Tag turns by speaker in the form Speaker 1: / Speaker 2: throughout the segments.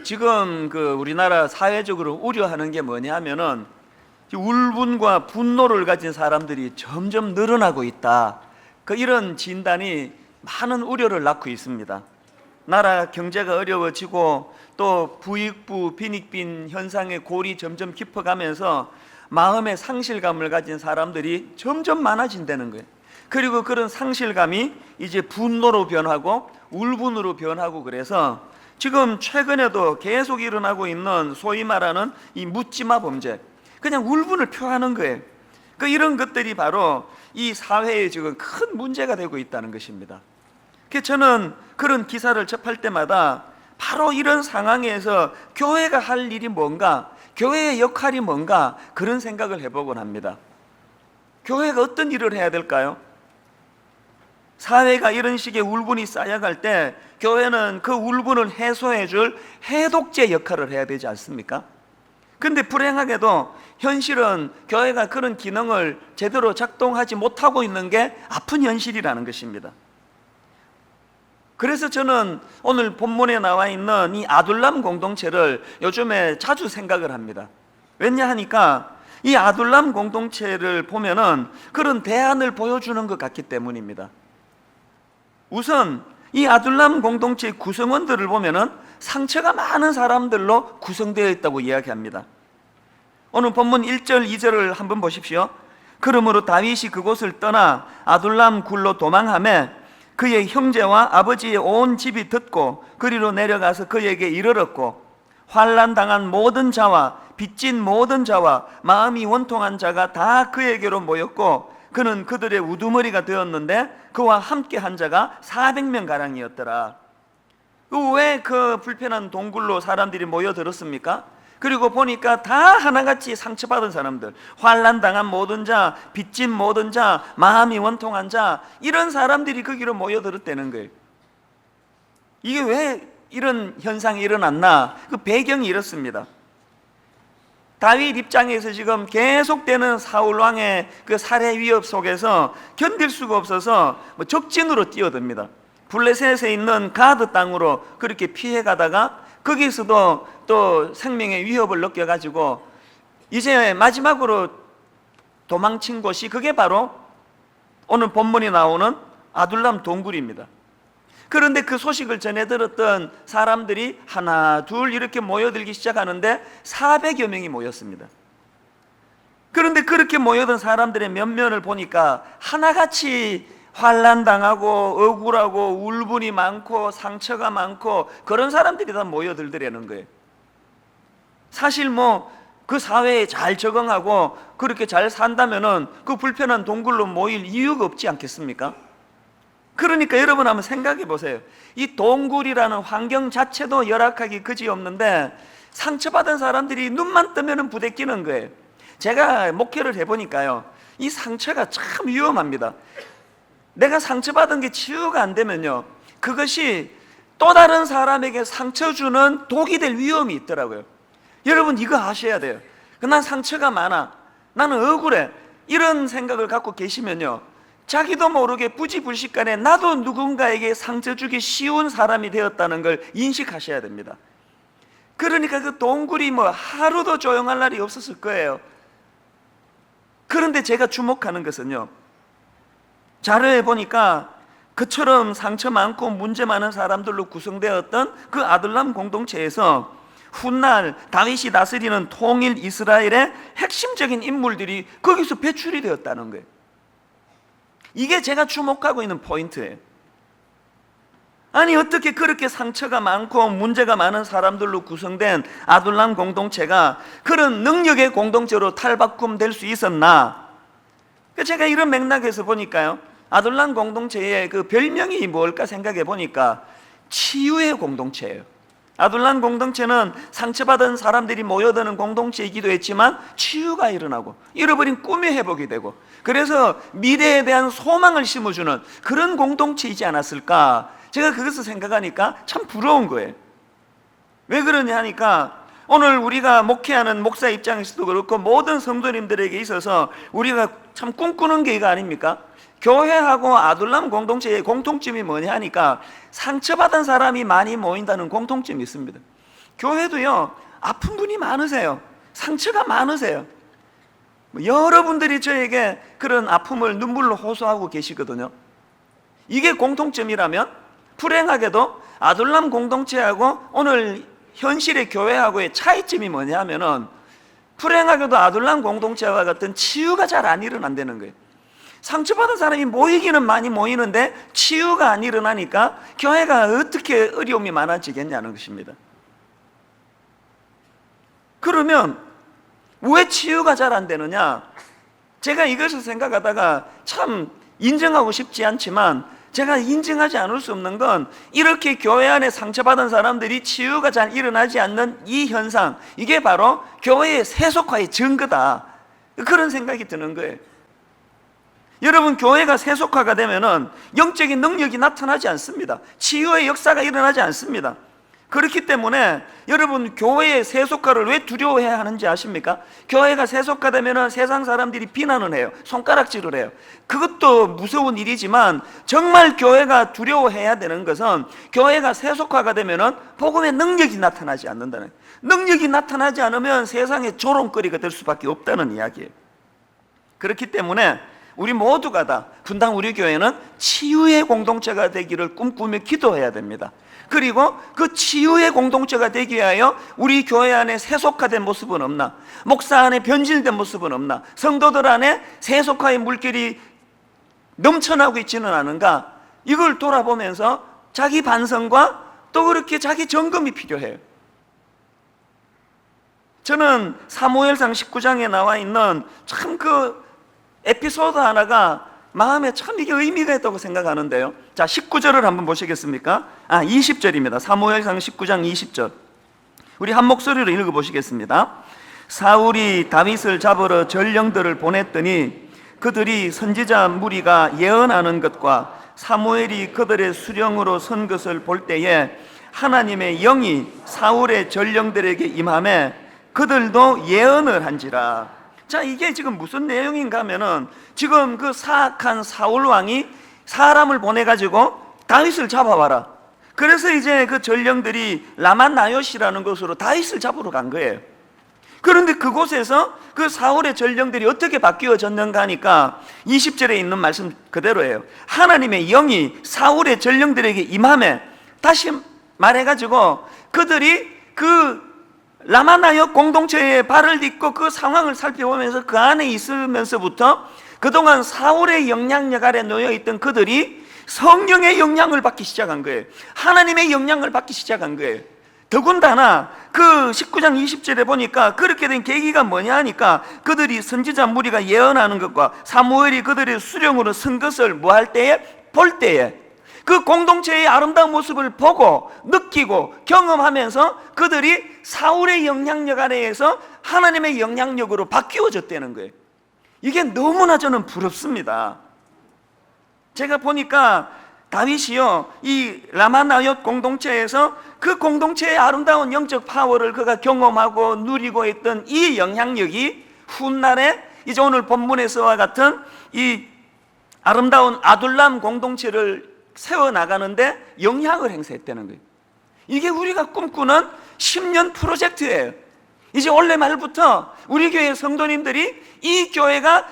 Speaker 1: 지금 우리나라 사회적으로 우려하는 게 뭐냐 하면은 울분과 분노를 가진 사람들이 점점 늘어나고 있다. 이런 진단이 많은 우려를 낳고 있습니다. 나라 경제가 어려워지고 또 부익부 빈익빈 현상의 골이 점점 깊어가면서 마음의 상실감을 가진 사람들이 점점 많아진다는 거예요. 그리고 그런 상실감이 이제 분노로 변하고 울분으로 변하고, 그래서 지금 최근에도 계속 일어나고 있는 소위 말하는 이 묻지마 범죄, 그냥 울분을 표하는 거예요. 이런 것들이 바로 이 사회에 지금 큰 문제가 되고 있다는 것입니다. 그래서 저는 그런 기사를 접할 때마다 바로 이런 상황에서 교회가 할 일이 뭔가, 교회의 역할이 뭔가, 그런 생각을 해보곤 합니다. 교회가 어떤 일을 해야 될까요? 사회가 이런 식의 울분이 쌓여갈 때 교회는 그 울분을 해소해 줄 해독제 역할을 해야 되지 않습니까? 근데 불행하게도 현실은 교회가 그런 기능을 제대로 작동하지 못하고 있는 게 아픈 현실이라는 것입니다. 그래서 저는 오늘 본문에 나와 있는 이 아둘람 공동체를 요즘에 자주 생각을 합니다. 왜냐 하니까 이 아둘람 공동체를 보면은 그런 대안을 보여주는 것 같기 때문입니다. 우선 이 아둘람 공동체의 구성원들을 보면은 상처가 많은 사람들로 구성되어 있다고 이야기합니다. 오늘 본문 1절 2절을 한번 보십시오. 그러므로 다윗이 그곳을 떠나 아둘람 굴로 도망하매 그의 형제와 아버지의 온 집이 듣고 그리로 내려가서 그에게 이르렀고, 환난 당한 모든 자와 빚진 모든 자와 마음이 원통한 자가 다 그에게로 모였고, 그는 그들의 우두머리가 되었는데 그와 함께 한 자가 400명 가량이었더라. 왜 그 불편한 동굴로 사람들이 모여들었습니까? 그리고 보니까 다 하나같이 상처받은 사람들, 환난 당한 모든 자, 빚진 모든 자, 마음이 원통한 자, 이런 사람들이 거기로 모여들었다는 거예요. 이게 왜 이런 현상이 일어났나? 그 배경이 이렇습니다. 다윗 입장에서 지금 계속되는 사울 왕의 그 살해 위협 속에서 견딜 수가 없어서 적진으로 뛰어듭니다. 블레셋에 있는 가드 땅으로 그렇게 피해 가다가 거기서도 또 생명의 위협을 느껴가지고 이제 마지막으로 도망친 곳이 그게 바로 오늘 본문이 나오는 아둘람 동굴입니다. 그런데 그 소식을 전해 들었던 사람들이 하나 둘 이렇게 모여들기 시작하는데 400여 명이 모였습니다. 그런데 그렇게 모여든 사람들의 면면을 보니까 하나같이 환난당하고 억울하고 울분이 많고 상처가 많고 그런 사람들이 다 모여들더라는 거예요. 사실 그 사회에 잘 적응하고 그렇게 잘 산다면은 그 불편한 동굴로 모일 이유가 없지 않겠습니까? 그러니까 여러분 한번 생각해 보세요. 이 동굴이라는 환경 자체도 열악하기 그지없는데 상처받은 사람들이 눈만 뜨면은 부대끼는 거예요. 제가 목회를 해보니까요, 이 상처가 참 위험합니다. 내가 상처받은 게 치유가 안 되면요, 그것이 또 다른 사람에게 상처 주는 독이 될 위험이 있더라고요. 여러분 이거 아셔야 돼요. 난 상처가 많아, 나는 억울해, 이런 생각을 갖고 계시면요, 자기도 모르게 부지불식간에 나도 누군가에게 상처 주기 쉬운 사람이 되었다는 걸 인식하셔야 됩니다. 그러니까 그 동굴이 하루도 조용할 날이 없었을 거예요. 그런데 제가 주목하는 것은요, 자료에 보니까 그처럼 상처 많고 문제 많은 사람들로 구성되었던 그 아둘람 공동체에서 훗날 다윗이 다스리는 통일 이스라엘의 핵심적인 인물들이 거기서 배출이 되었다는 거예요. 이게 제가 주목하고 있는 포인트예요. 아니 어떻게 그렇게 상처가 많고 문제가 많은 사람들로 구성된 아둘람 공동체가 그런 능력의 공동체로 탈바꿈될 수 있었나? 제가 이런 맥락에서 보니까요, 아둘람 공동체의 그 별명이 뭘까 생각해 보니까 치유의 공동체예요. 아둘람 공동체는 상처받은 사람들이 모여드는 공동체이기도 했지만 치유가 일어나고 잃어버린 꿈이 회복이 되고, 그래서 미래에 대한 소망을 심어주는 그런 공동체이지 않았을까? 제가 그것을 생각하니까 참 부러운 거예요. 왜 그러냐 하니까 오늘 우리가 목회하는 목사 입장에서도 그렇고 모든 성도님들에게 있어서 우리가 참 꿈꾸는 게 이거 아닙니까? 교회하고 아둘람 공동체의 공통점이 뭐냐 하니까 상처받은 사람이 많이 모인다는 공통점이 있습니다. 교회도요, 아픈 분이 많으세요. 상처가 많으세요. 여러분들이 저에게 그런 아픔을 눈물로 호소하고 계시거든요. 이게 공통점이라면 불행하게도 아둘람 공동체하고 오늘 현실의 교회하고의 차이점이 뭐냐면은, 불행하게도 아둘람 공동체와 같은 치유가 잘 안 일어난다는 거예요. 상처받은 사람이 모이기는 많이 모이는데 치유가 안 일어나니까 교회가 어떻게 어려움이 많아지겠냐는 것입니다. 그러면 왜 치유가 잘 안 되느냐? 제가 이것을 생각하다가 참 인정하고 싶지 않지만 제가 인정하지 않을 수 없는 건, 이렇게 교회 안에 상처받은 사람들이 치유가 잘 일어나지 않는 이 현상, 이게 바로 교회의 세속화의 증거다, 그런 생각이 드는 거예요. 여러분, 교회가 세속화가 되면은 영적인 능력이 나타나지 않습니다. 치유의 역사가 일어나지 않습니다. 그렇기 때문에 여러분, 교회의 세속화를 왜 두려워해야 하는지 아십니까? 교회가 세속화되면 세상 사람들이 비난을 해요. 손가락질을 해요. 그것도 무서운 일이지만 정말 교회가 두려워해야 되는 것은, 교회가 세속화가 되면 복음의 능력이 나타나지 않는다는, 능력이 나타나지 않으면 세상의 조롱거리가 될 수밖에 없다는 이야기예요. 그렇기 때문에 우리 모두가 다 분당 우리 교회는 치유의 공동체가 되기를 꿈꾸며 기도해야 됩니다. 그리고 그 치유의 공동체가 되기 위하여 우리 교회 안에 세속화된 모습은 없나? 목사 안에 변질된 모습은 없나? 성도들 안에 세속화의 물결이 넘쳐나고 있지는 않은가? 이걸 돌아보면서 자기 반성과 또 그렇게 자기 점검이 필요해요. 저는 사무엘상 19장에 나와 있는 참 그 에피소드 하나가 마음에 참 이게 의미가 있다고 생각하는데요. 자, 19절을 한번 보시겠습니까? 20절입니다. 사무엘상 19장 20절. 우리 한 목소리로 읽어보시겠습니다. 사울이 다윗을 잡으러 전령들을 보냈더니 그들이 선지자 무리가 예언하는 것과 사무엘이 그들의 수령으로 선 것을 볼 때에 하나님의 영이 사울의 전령들에게 임하매 그들도 예언을 한지라. 자, 이게 지금 무슨 내용인가 하면은, 지금 그 사악한 사울 왕이 사람을 보내가지고 다윗을 잡아와라. 그래서 이제 그 전령들이 라만나요시라는 곳으로 다윗을 잡으러 간 거예요. 그런데 그곳에서 그 사울의 전령들이 어떻게 바뀌어졌는가 하니까 20절에 있는 말씀 그대로예요. 하나님의 영이 사울의 전령들에게 임하매, 다시 말해가지고 그들이 그 라마나역 공동체에 발을 딛고 그 상황을 살펴보면서 그 안에 있으면서부터 그동안 사울의 영향력 아래 놓여있던 그들이 성령의 영향을 받기 시작한 거예요. 하나님의 영향을 받기 시작한 거예요. 더군다나 그 19장 20절에 보니까 그렇게 된 계기가 뭐냐 하니까, 그들이 선지자 무리가 예언하는 것과 사무엘이 그들의 수령으로 선 것을 뭐 할 때에? 볼 때에 그 공동체의 아름다운 모습을 보고 느끼고 경험하면서 그들이 사울의 영향력 아래에서 하나님의 영향력으로 바뀌어졌다는 거예요. 이게 너무나 저는 부럽습니다. 제가 보니까 다윗이요, 이 라마나옅 공동체에서 그 공동체의 아름다운 영적 파워를 그가 경험하고 누리고 있던 이 영향력이 훗날에 이제 오늘 본문에서와 같은 이 아름다운 아둘람 공동체를 세워나가는데 영향을 행사했다는 거예요. 이게 우리가 꿈꾸는 10년 프로젝트예요. 이제 올해 말부터 우리 교회 성도님들이 이 교회가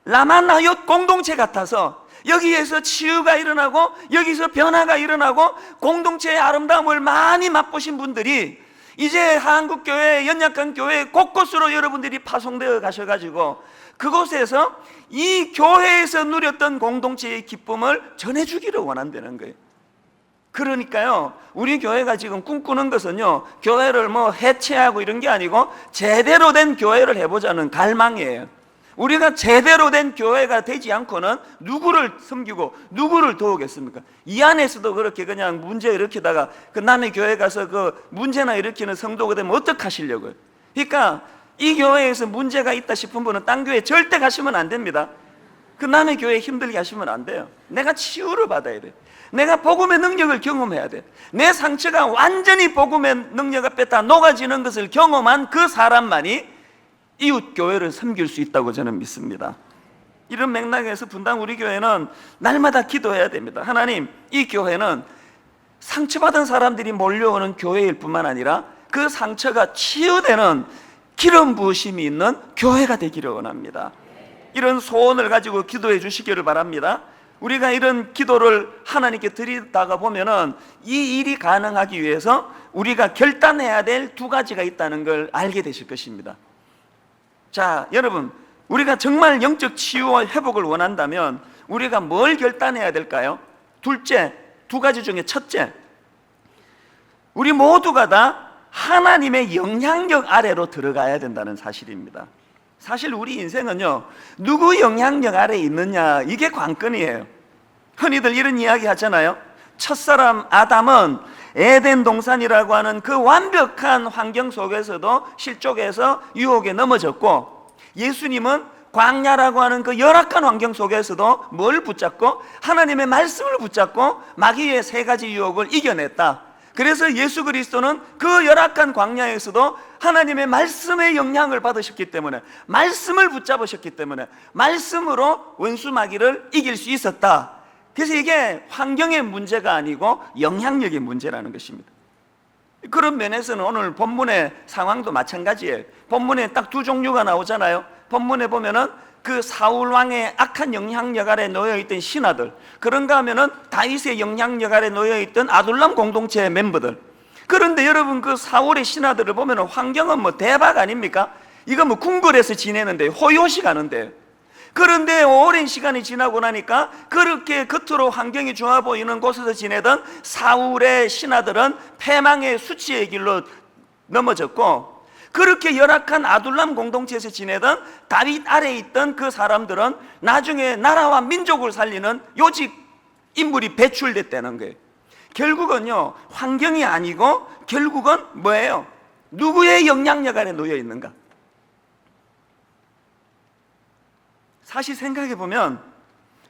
Speaker 1: 라마나옅 공동체 같아서 여기에서 치유가 일어나고 여기서 변화가 일어나고 공동체의 아름다움을 많이 맛보신 분들이 이제 한국교회, 연약한 교회 곳곳으로 여러분들이 파송되어 가셔가지고 그곳에서 이 교회에서 누렸던 공동체의 기쁨을 전해주기를 원한다는 거예요. 그러니까요, 우리 교회가 지금 꿈꾸는 것은요, 교회를 뭐 해체하고 이런 게 아니고 제대로 된 교회를 해보자는 갈망이에요. 우리가 제대로 된 교회가 되지 않고는 누구를 섬기고 누구를 도우겠습니까? 이 안에서도 그렇게 그냥 문제 일으키다가 그 남의 교회 가서 그 문제나 일으키는 성도가 되면 어떡하시려고요? 그러니까 이 교회에서 문제가 있다 싶은 분은 딴 교회 절대 가시면 안 됩니다. 그 남의 교회 힘들게 하시면 안 돼요. 내가 치유를 받아야 돼. 내가 복음의 능력을 경험해야 돼. 내 상처가 완전히 복음의 능력 앞에 다 녹아지는 것을 경험한 그 사람만이 이웃 교회를 섬길 수 있다고 저는 믿습니다. 이런 맥락에서 분당 우리 교회는 날마다 기도해야 됩니다. 하나님, 이 교회는 상처받은 사람들이 몰려오는 교회일 뿐만 아니라 그 상처가 치유되는 기름 부으심이 있는 교회가 되기를 원합니다. 이런 소원을 가지고 기도해 주시기를 바랍니다. 우리가 이런 기도를 하나님께 드리다가 보면은 이 일이 가능하기 위해서 우리가 결단해야 될 두 가지가 있다는 걸 알게 되실 것입니다. 자, 여러분, 우리가 정말 영적 치유와 회복을 원한다면 우리가 뭘 결단해야 될까요? 둘째, 두 가지 중에 첫째, 우리 모두가 다 하나님의 영향력 아래로 들어가야 된다는 사실입니다. 사실 우리 인생은요, 누구 영향력 아래에 있느냐, 이게 관건이에요. 흔히들 이런 이야기 하잖아요. 첫사람 아담은 에덴 동산이라고 하는 그 완벽한 환경 속에서도 실족해서 유혹에 넘어졌고, 예수님은 광야라고 하는 그 열악한 환경 속에서도 뭘 붙잡고? 하나님의 말씀을 붙잡고 마귀의 세 가지 유혹을 이겨냈다. 그래서 예수 그리스도는 그 열악한 광야에서도 하나님의 말씀의 영향을 받으셨기 때문에, 말씀을 붙잡으셨기 때문에 말씀으로 원수 마귀를 이길 수 있었다. 그래서 이게 환경의 문제가 아니고 영향력의 문제라는 것입니다. 그런 면에서는 오늘 본문의 상황도 마찬가지예요. 본문에 딱 두 종류가 나오잖아요. 본문에 보면은 그 사울 왕의 악한 영향력 아래 놓여있던 신하들, 그런가 하면은 다윗의 영향력 아래 놓여있던 아둘람 공동체의 멤버들. 그런데 여러분, 그 사울의 신하들을 보면은 환경은 뭐 대박 아닙니까? 이거 뭐 궁궐에서 지내는데, 호요시 가는데. 그런데 오랜 시간이 지나고 나니까 그렇게 겉으로 환경이 좋아 보이는 곳에서 지내던 사울의 신하들은 패망의 수치의 길로 넘어졌고, 그렇게 열악한 아둘람 공동체에서 지내던 다윗 아래에 있던 그 사람들은 나중에 나라와 민족을 살리는 요직 인물이 배출됐다는 거예요. 결국은요, 환경이 아니고 결국은 뭐예요? 누구의 영향력 아래 놓여 있는가? 사실 생각해 보면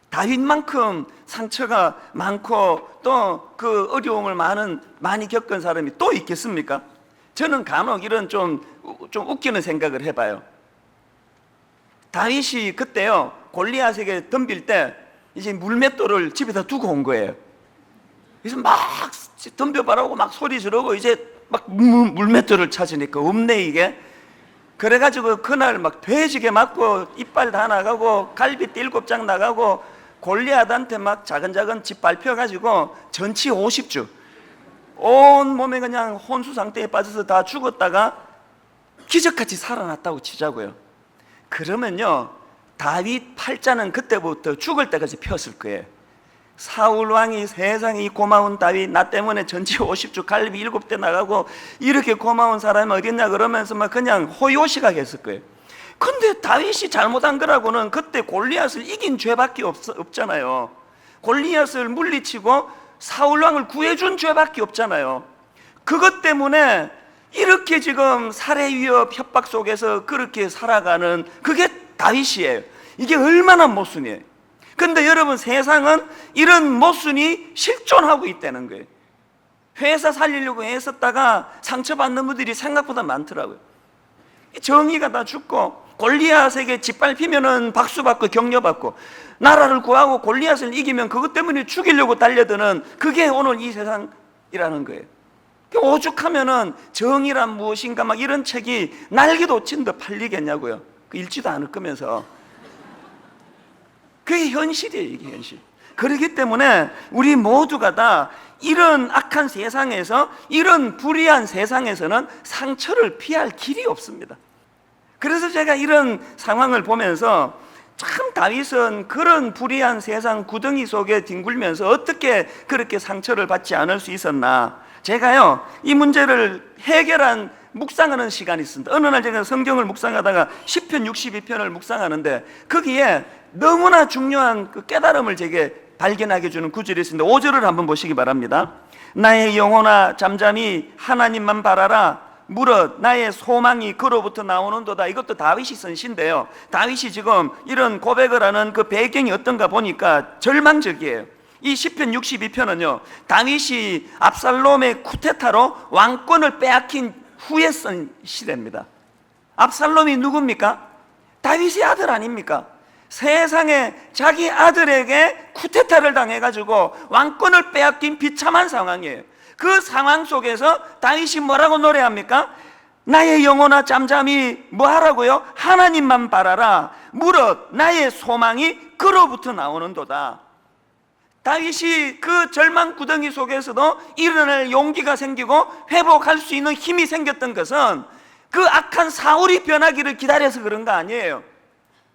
Speaker 1: 다윗만큼 상처가 많고 또 그 어려움을 많이 겪은 사람이 또 있겠습니까? 저는 간혹 이런 좀 웃기는 생각을 해봐요. 다윗이 그때요, 골리앗에게 덤빌 때 이제 물맷돌을 집에다 두고 온 거예요. 그래서 막 덤벼봐라고 막 소리 지르고 이제 막 물맷돌을 찾으니까 없네 이게. 그래가지고 그날 막 돼지게 맞고 이빨 다 나가고 갈비띠 7장 나가고 골리앗한테 막 작은 집 밟혀가지고 전치 50주 온 몸에 그냥 혼수 상태에 빠져서 다 죽었다가 기적같이 살아났다고 치자고요. 그러면요, 다윗 팔자는 그때부터 죽을 때까지 폈을 거예요. 사울 왕이 세상에 이 고마운 다윗, 나 때문에 전치 50주 갈비 7대 나가고 이렇게 고마운 사람이 어딨냐 그러면서 막 그냥 호요시가 했을 거예요. 근데 다윗이 잘못한 거라고는 그때 골리앗을 이긴 죄밖에 없잖아요. 골리앗을 물리치고 사울 왕을 구해준 죄밖에 없잖아요. 그것 때문에 이렇게 지금 살해 위협 협박 속에서 그렇게 살아가는 그게 다윗이에요. 이게 얼마나 모순이에요. 근데 여러분, 세상은 이런 모순이 실존하고 있다는 거예요. 회사 살리려고 애썼다가 상처받는 분들이 생각보다 많더라고요. 정의가 다 죽고 골리앗에게 짓밟히면은 박수받고 격려받고, 나라를 구하고 골리앗을 이기면 그것 때문에 죽이려고 달려드는 그게 오늘 이 세상이라는 거예요. 오죽하면은 정의란 무엇인가 막 이런 책이 날개도 친 듯 팔리겠냐고요. 읽지도 않을 거면서. 그게 현실이에요. 이게 현실. 그렇기 때문에 우리 모두가 다 이런 악한 세상에서, 이런 불의한 세상에서는 상처를 피할 길이 없습니다. 그래서 제가 이런 상황을 보면서 참 다윗은 그런 불의한 세상 구덩이 속에 뒹굴면서 어떻게 그렇게 상처를 받지 않을 수 있었나. 제가요, 이 문제를 해결한 묵상하는 시간이 있습니다. 어느 날 제가 성경을 묵상하다가 시편 62편을 묵상하는데 거기에 너무나 중요한 그 깨달음을 제게 발견하게 해주는 구절이 있습니다. 5절을 한번 보시기 바랍니다. 나의 영혼아 잠잠히 하나님만 바라라. 무릇 나의 소망이 그로부터 나오는도다. 이것도 다윗이 쓴 시인데요, 다윗이 지금 이런 고백을 하는 그 배경이 어떤가 보니까 절망적이에요. 이 시편 62편은요 다윗이 압살롬의 쿠데타로 왕권을 빼앗긴 후에 쓴 시대입니다. 압살롬이 누굽니까? 다윗의 아들 아닙니까? 세상에 자기 아들에게 쿠데타를 당해가지고 왕권을 빼앗긴 비참한 상황이에요. 그 상황 속에서 다윗이 뭐라고 노래합니까? 나의 영혼아 잠잠히 뭐 하라고요? 하나님만 바라라. 무릇 나의 소망이 그로부터 나오는도다. 다윗이 그 절망 구덩이 속에서도 일어날 용기가 생기고 회복할 수 있는 힘이 생겼던 것은 그 악한 사울이 변하기를 기다려서 그런 거 아니에요.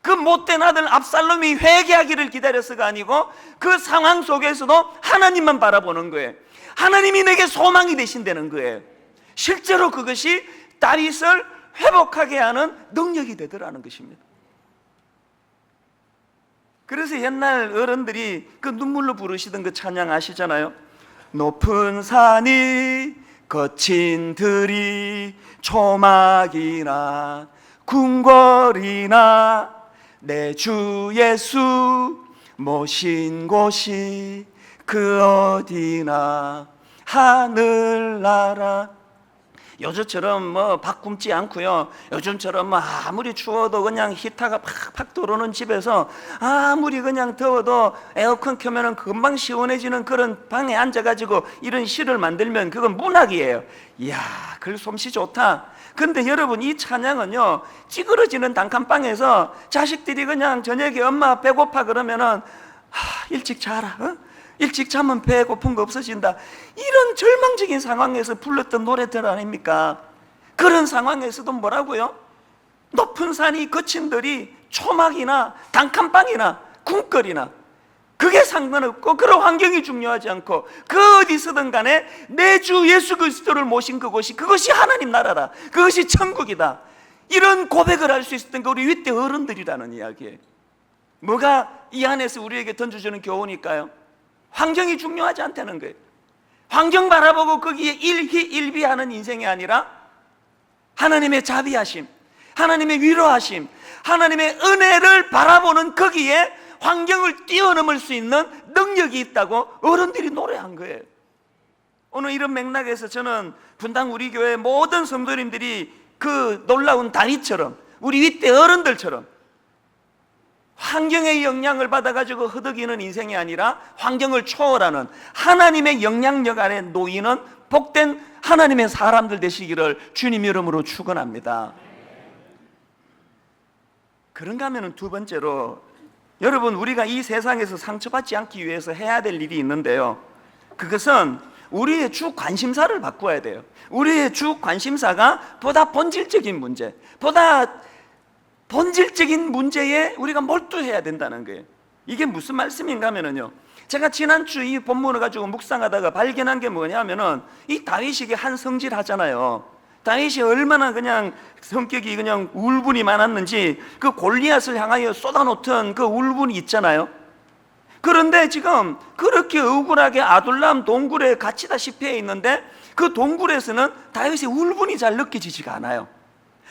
Speaker 1: 그 못된 아들 압살롬이 회개하기를 기다려서가 아니고 그 상황 속에서도 하나님만 바라보는 거예요. 하나님이 내게 소망이 되신다는 거예요. 실제로 그것이 다윗을 회복하게 하는 능력이 되더라는 것입니다. 그래서 옛날 어른들이 그 눈물로 부르시던 그 찬양 아시잖아요. 높은 산이 거친 들이 초막이나 궁궐이나 내 주 예수 모신 곳이 그 어디나 하늘나라. 요즘처럼 뭐 밥 굶지 않고요, 요즘처럼 뭐 아무리 추워도 그냥 히터가 팍팍 들어오는 집에서 아무리 그냥 더워도 에어컨 켜면은 금방 시원해지는 그런 방에 앉아가지고 이런 시를 만들면 그건 문학이에요. 이야, 글 솜씨 좋다. 근데 여러분, 이 찬양은요, 찌그러지는 단칸방에서 자식들이 그냥 저녁에 엄마 배고파 그러면은 일찍 자라, 일찍 자면 배고픈 거 없어진다, 이런 절망적인 상황에서 불렀던 노래들 아닙니까? 그런 상황에서도 뭐라고요? 높은 산이 거친 들이 초막이나 단칸방이나 궁궐이나 그게 상관없고 그런 환경이 중요하지 않고 그 어디서든 간에 내 주 예수 그리스도를 모신 그것이 하나님 나라다, 그것이 천국이다, 이런 고백을 할 수 있었던 게 우리 윗대 어른들이라는 이야기예요. 뭐가 이 안에서 우리에게 던져주는 교훈일까요? 환경이 중요하지 않다는 거예요. 환경 바라보고 거기에 일희일비하는 인생이 아니라 하나님의 자비하심, 하나님의 위로하심, 하나님의 은혜를 바라보는 거기에 환경을 뛰어넘을 수 있는 능력이 있다고 어른들이 노래한 거예요. 오늘 이런 맥락에서 저는 분당 우리 교회 모든 성도님들이 그 놀라운 다윗처럼, 우리 윗대 어른들처럼 환경의 영향을 받아가지고 허덕이는 인생이 아니라 환경을 초월하는 하나님의 영향력 아래 놓이는 복된 하나님의 사람들 되시기를 주님 이름으로 축원합니다. 그런가 하면 두 번째로, 여러분, 우리가 이 세상에서 상처받지 않기 위해서 해야 될 일이 있는데요, 그것은 우리의 주 관심사를 바꾸어야 돼요. 우리의 주 관심사가 보다 본질적인 문제, 보다 본질적인 문제에 우리가 몰두해야 된다는 거예요. 이게 무슨 말씀인가 하면요, 제가 지난주 이 본문을 가지고 묵상하다가 발견한 게 뭐냐면은 이 다윗이 한 성질 하잖아요. 다윗이 얼마나 그냥 성격이 그냥 울분이 많았는지 그 골리앗을 향하여 쏟아놓던 그 울분이 있잖아요. 그런데 지금 그렇게 억울하게 아둘람 동굴에 갇히다시피 해 있는데 그 동굴에서는 다윗의 울분이 잘 느껴지지가 않아요.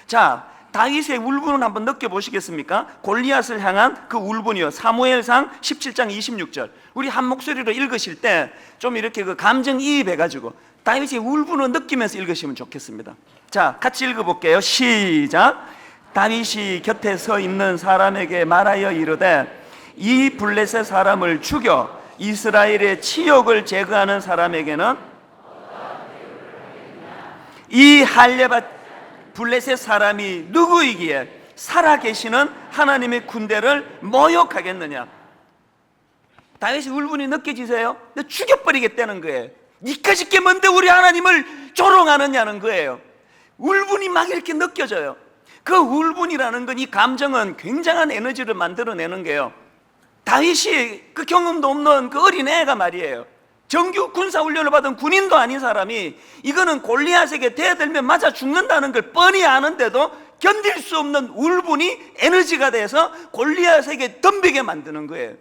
Speaker 1: 자, 다윗의 울분은 한번 느껴보시겠습니까? 골리앗을 향한 그 울분이요, 사무엘상 17장 26절 우리 한 목소리로 읽으실 때 좀 이렇게 그 감정이입해가지고 다윗의 울분을 느끼면서 읽으시면 좋겠습니다. 자, 같이 읽어볼게요. 시작. 다윗이 곁에 서 있는 사람에게 말하여 이르되 이 블레셋 사람을 죽여 이스라엘의 치욕을 제거하는 사람에게는 이 할례받 블레셋 사람이 누구이기에 살아계시는 하나님의 군대를 모욕하겠느냐. 다윗의 울분이 느껴지세요? 근데 죽여버리겠다는 거예요. 니까짓 게 뭔데 우리 하나님을 조롱하느냐는 거예요. 울분이 막 이렇게 느껴져요. 그 울분이라는 건, 이 감정은 굉장한 에너지를 만들어내는 게요, 다윗이 그 경험도 없는 그 어린애가 말이에요, 정규 군사훈련을 받은 군인도 아닌 사람이 이거는 골리앗에게 대들면 맞아 죽는다는 걸 뻔히 아는데도 견딜 수 없는 울분이 에너지가 돼서 골리앗에게 덤비게 만드는 거예요.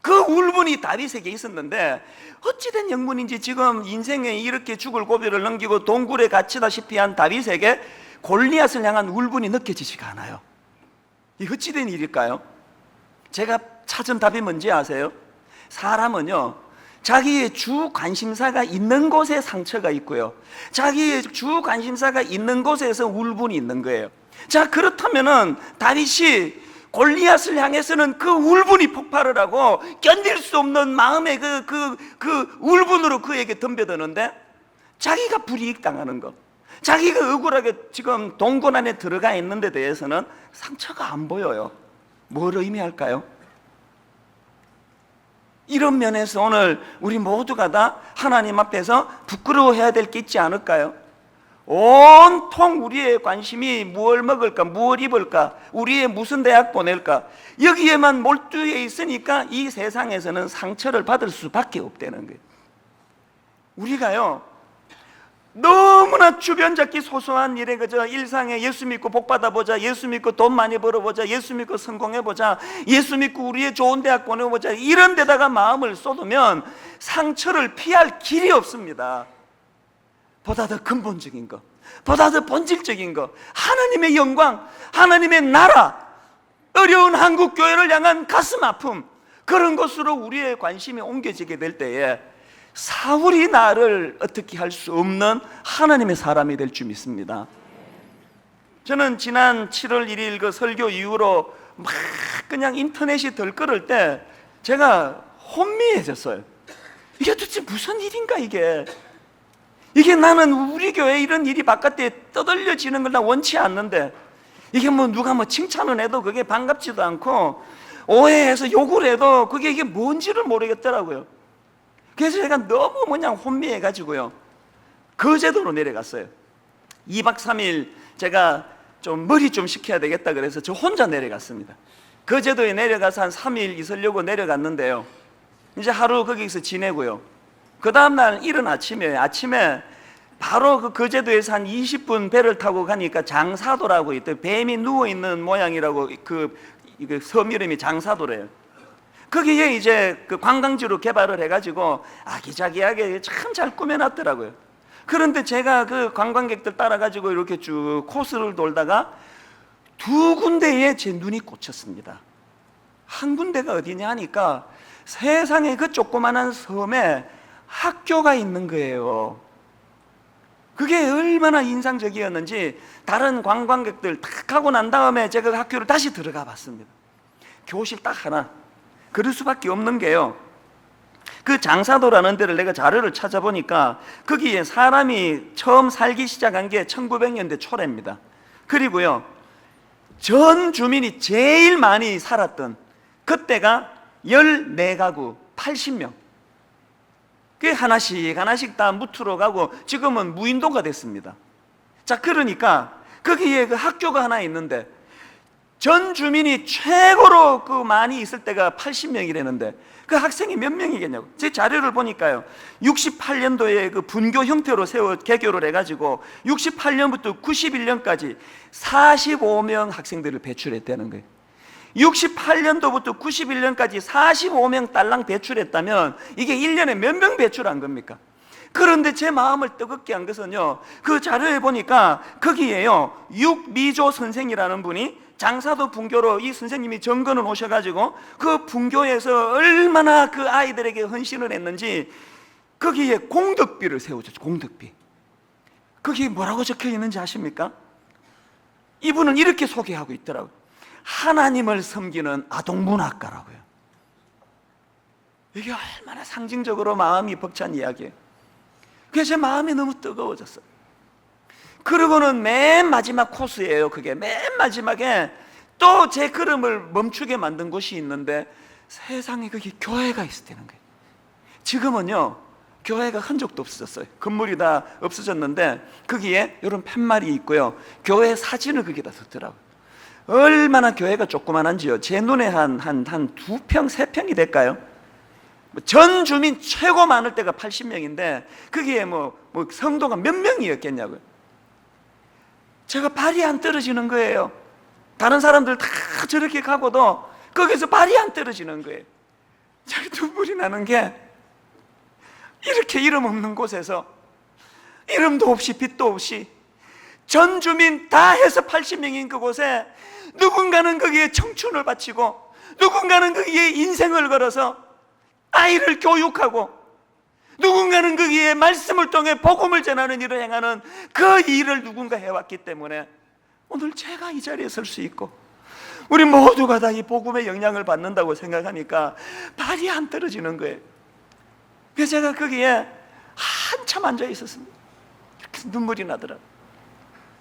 Speaker 1: 그 울분이 다윗에게 있었는데 어찌된 영문인지 지금 인생에 이렇게 죽을 고비를 넘기고 동굴에 갇히다시피 한 다윗에게 골리앗을 향한 울분이 느껴지지가 않아요. 이 어찌된 일일까요? 제가 찾은 답이 뭔지 아세요? 사람은요, 자기의 주 관심사가 있는 곳에 상처가 있고요, 자기의 주 관심사가 있는 곳에서 울분이 있는 거예요. 자, 그렇다면은 다윗이 골리앗을 향해서는 그 울분이 폭발을 하고 견딜 수 없는 마음의 그 울분으로 그에게 덤벼드는데, 자기가 불이익 당하는 것, 자기가 억울하게 지금 동굴 안에 들어가 있는 데 대해서는 상처가 안 보여요. 뭘 의미할까요? 이런 면에서 오늘 우리 모두가 다 하나님 앞에서 부끄러워해야 될 게 있지 않을까요? 온통 우리의 관심이 무엇을 먹을까, 무엇을 입을까, 우리의 무슨 대학 보낼까, 여기에만 몰두해 있으니까 이 세상에서는 상처를 받을 수밖에 없다는 거예요. 우리가요, 너무나 주변잡기 소소한 일에 그저 일상에 예수 믿고 복 받아보자, 예수 믿고 돈 많이 벌어보자, 예수 믿고 성공해보자, 예수 믿고 우리의 좋은 대학 보내보자, 이런 데다가 마음을 쏟으면 상처를 피할 길이 없습니다. 보다 더 근본적인 것, 보다 더 본질적인 것, 하나님의 영광, 하나님의 나라, 어려운 한국 교회를 향한 가슴 아픔, 그런 것으로 우리의 관심이 옮겨지게 될 때에 사울이 나를 어떻게 할 수 없는 하나님의 사람이 될 줄 믿습니다. 저는 지난 7월 1일 그 설교 이후로 막 그냥 인터넷이 들끓을 때 제가 혼미해졌어요. 이게 도대체 무슨 일인가 이게 나는 우리 교회 이런 일이 바깥에 떠들려지는 걸 나 원치 않는데, 이게 뭐 누가 뭐 칭찬을 해도 그게 반갑지도 않고 오해해서 욕을 해도 그게 이게 뭔지를 모르겠더라고요. 그래서 제가 너무 혼미해가지고요, 거제도로 내려갔어요. 2박 3일 제가 좀 머리 좀 식혀야 되겠다 그래서 저 혼자 내려갔습니다. 거제도에 내려가서 한 3일 있으려고 내려갔는데요, 이제 하루 거기서 지내고요, 그 다음날 이른 아침에 바로 그 거제도에서 한 20분 배를 타고 가니까 장사도라고 있대요. 뱀이 누워있는 모양이라고 그 섬 이름이 장사도래요. 거기에 이제 그 관광지로 개발을 해가지고 아기자기하게 참 잘 꾸며놨더라고요. 그런데 제가 그 관광객들 따라가지고 이렇게 쭉 코스를 돌다가 두 군데에 제 눈이 꽂혔습니다. 한 군데가 어디냐 하니까 세상에 그 조그만한 섬에 학교가 있는 거예요. 그게 얼마나 인상적이었는지 다른 관광객들 탁 하고 난 다음에 제가 그 학교를 다시 들어가 봤습니다. 교실 딱 하나. 그럴 수밖에 없는 게요, 그 장사도라는 데를 내가 자료를 찾아보니까 거기에 사람이 처음 살기 시작한 게 1900년대 초래입니다. 그리고요, 전 주민이 제일 많이 살았던 그때가 14가구 80명. 그게 하나씩 다 무트로 가고 지금은 무인도가 됐습니다. 자, 그러니까 거기에 그 학교가 하나 있는데 전 주민이 최고로 그 많이 있을 때가 80명이라는데 그 학생이 몇 명이겠냐고. 제 자료를 보니까요, 68년도에 그 분교 형태로 개교를 해가지고 68년부터 91년까지 45명 학생들을 배출했다는 거예요. 68년도부터 91년까지 45명 딸랑 배출했다면 이게 1년에 몇 명 배출한 겁니까? 그런데 제 마음을 뜨겁게 한 것은요, 그 자료에 보니까 거기에요, 육미조 선생이라는 분이 장사도 분교로 이 선생님이 정건을 오셔가지고 그 분교에서 얼마나 그 아이들에게 헌신을 했는지 거기에 공덕비를 세워줬죠. 공덕비. 거기에 뭐라고 적혀 있는지 아십니까? 이분은 이렇게 소개하고 있더라고요. 하나님을 섬기는 아동문학가라고요. 이게 얼마나 상징적으로 마음이 벅찬 이야기예요. 그래서 제 마음이 너무 뜨거워졌어요. 그러고는 맨 마지막 코스예요. 그게 맨 마지막에 또 제 걸음을 멈추게 만든 곳이 있는데 세상에 거기 교회가 있었다는 거예요. 지금은요, 교회가 흔적도 없어졌어요. 건물이 다 없어졌는데 거기에 이런 팻말이 있고요, 교회 사진을 거기다 뒀더라고요. 얼마나 교회가 조그만한지요. 제 눈에 한 2평, 3평이 될까요? 전 주민 최고 많을 때가 80명인데 거기에 뭐 성도가 몇 명이었겠냐고요. 제가 발이 안 떨어지는 거예요. 다른 사람들 다 저렇게 가고도 거기서 발이 안 떨어지는 거예요. 제가 눈물이 나는 게, 이렇게 이름 없는 곳에서 이름도 없이 빛도 없이 전 주민 다 해서 80명인 그곳에 누군가는 거기에 청춘을 바치고 누군가는 거기에 인생을 걸어서 아이를 교육하고 누군가는 거기에 말씀을 통해 복음을 전하는 일을 행하는 그 일을 누군가 해왔기 때문에 오늘 제가 이 자리에 설 수 있고 우리 모두가 다 이 복음의 영향을 받는다고 생각하니까 발이 안 떨어지는 거예요. 그래서 제가 거기에 한참 앉아 있었습니다. 눈물이 나더라.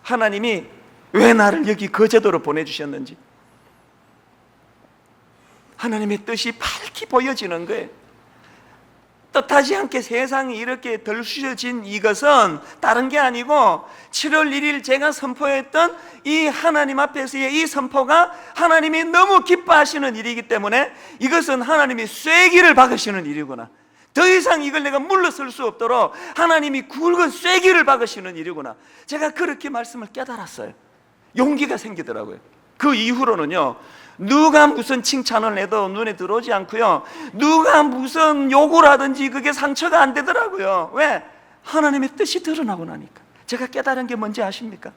Speaker 1: 하나님이 왜 나를 여기 거제도로 보내주셨는지 하나님의 뜻이 밝히 보여지는 거예요. 뜻하지 않게 세상이 이렇게 덜쑤셔진 이것은 다른 게 아니고 7월 1일 제가 선포했던 이 하나님 앞에서의 이 선포가 하나님이 너무 기뻐하시는 일이기 때문에 이것은 하나님이 쐐기를 박으시는 일이구나, 더 이상 이걸 내가 물러설 수 없도록 하나님이 굵은 쐐기를 박으시는 일이구나, 제가 그렇게 말씀을 깨달았어요. 용기가 생기더라고요. 그 이후로는요, 누가 무슨 칭찬을 해도 눈에 들어오지 않고요, 누가 무슨 욕을 하든지 그게 상처가 안 되더라고요. 왜? 하나님의 뜻이 드러나고 나니까. 제가 깨달은 게 뭔지 아십니까?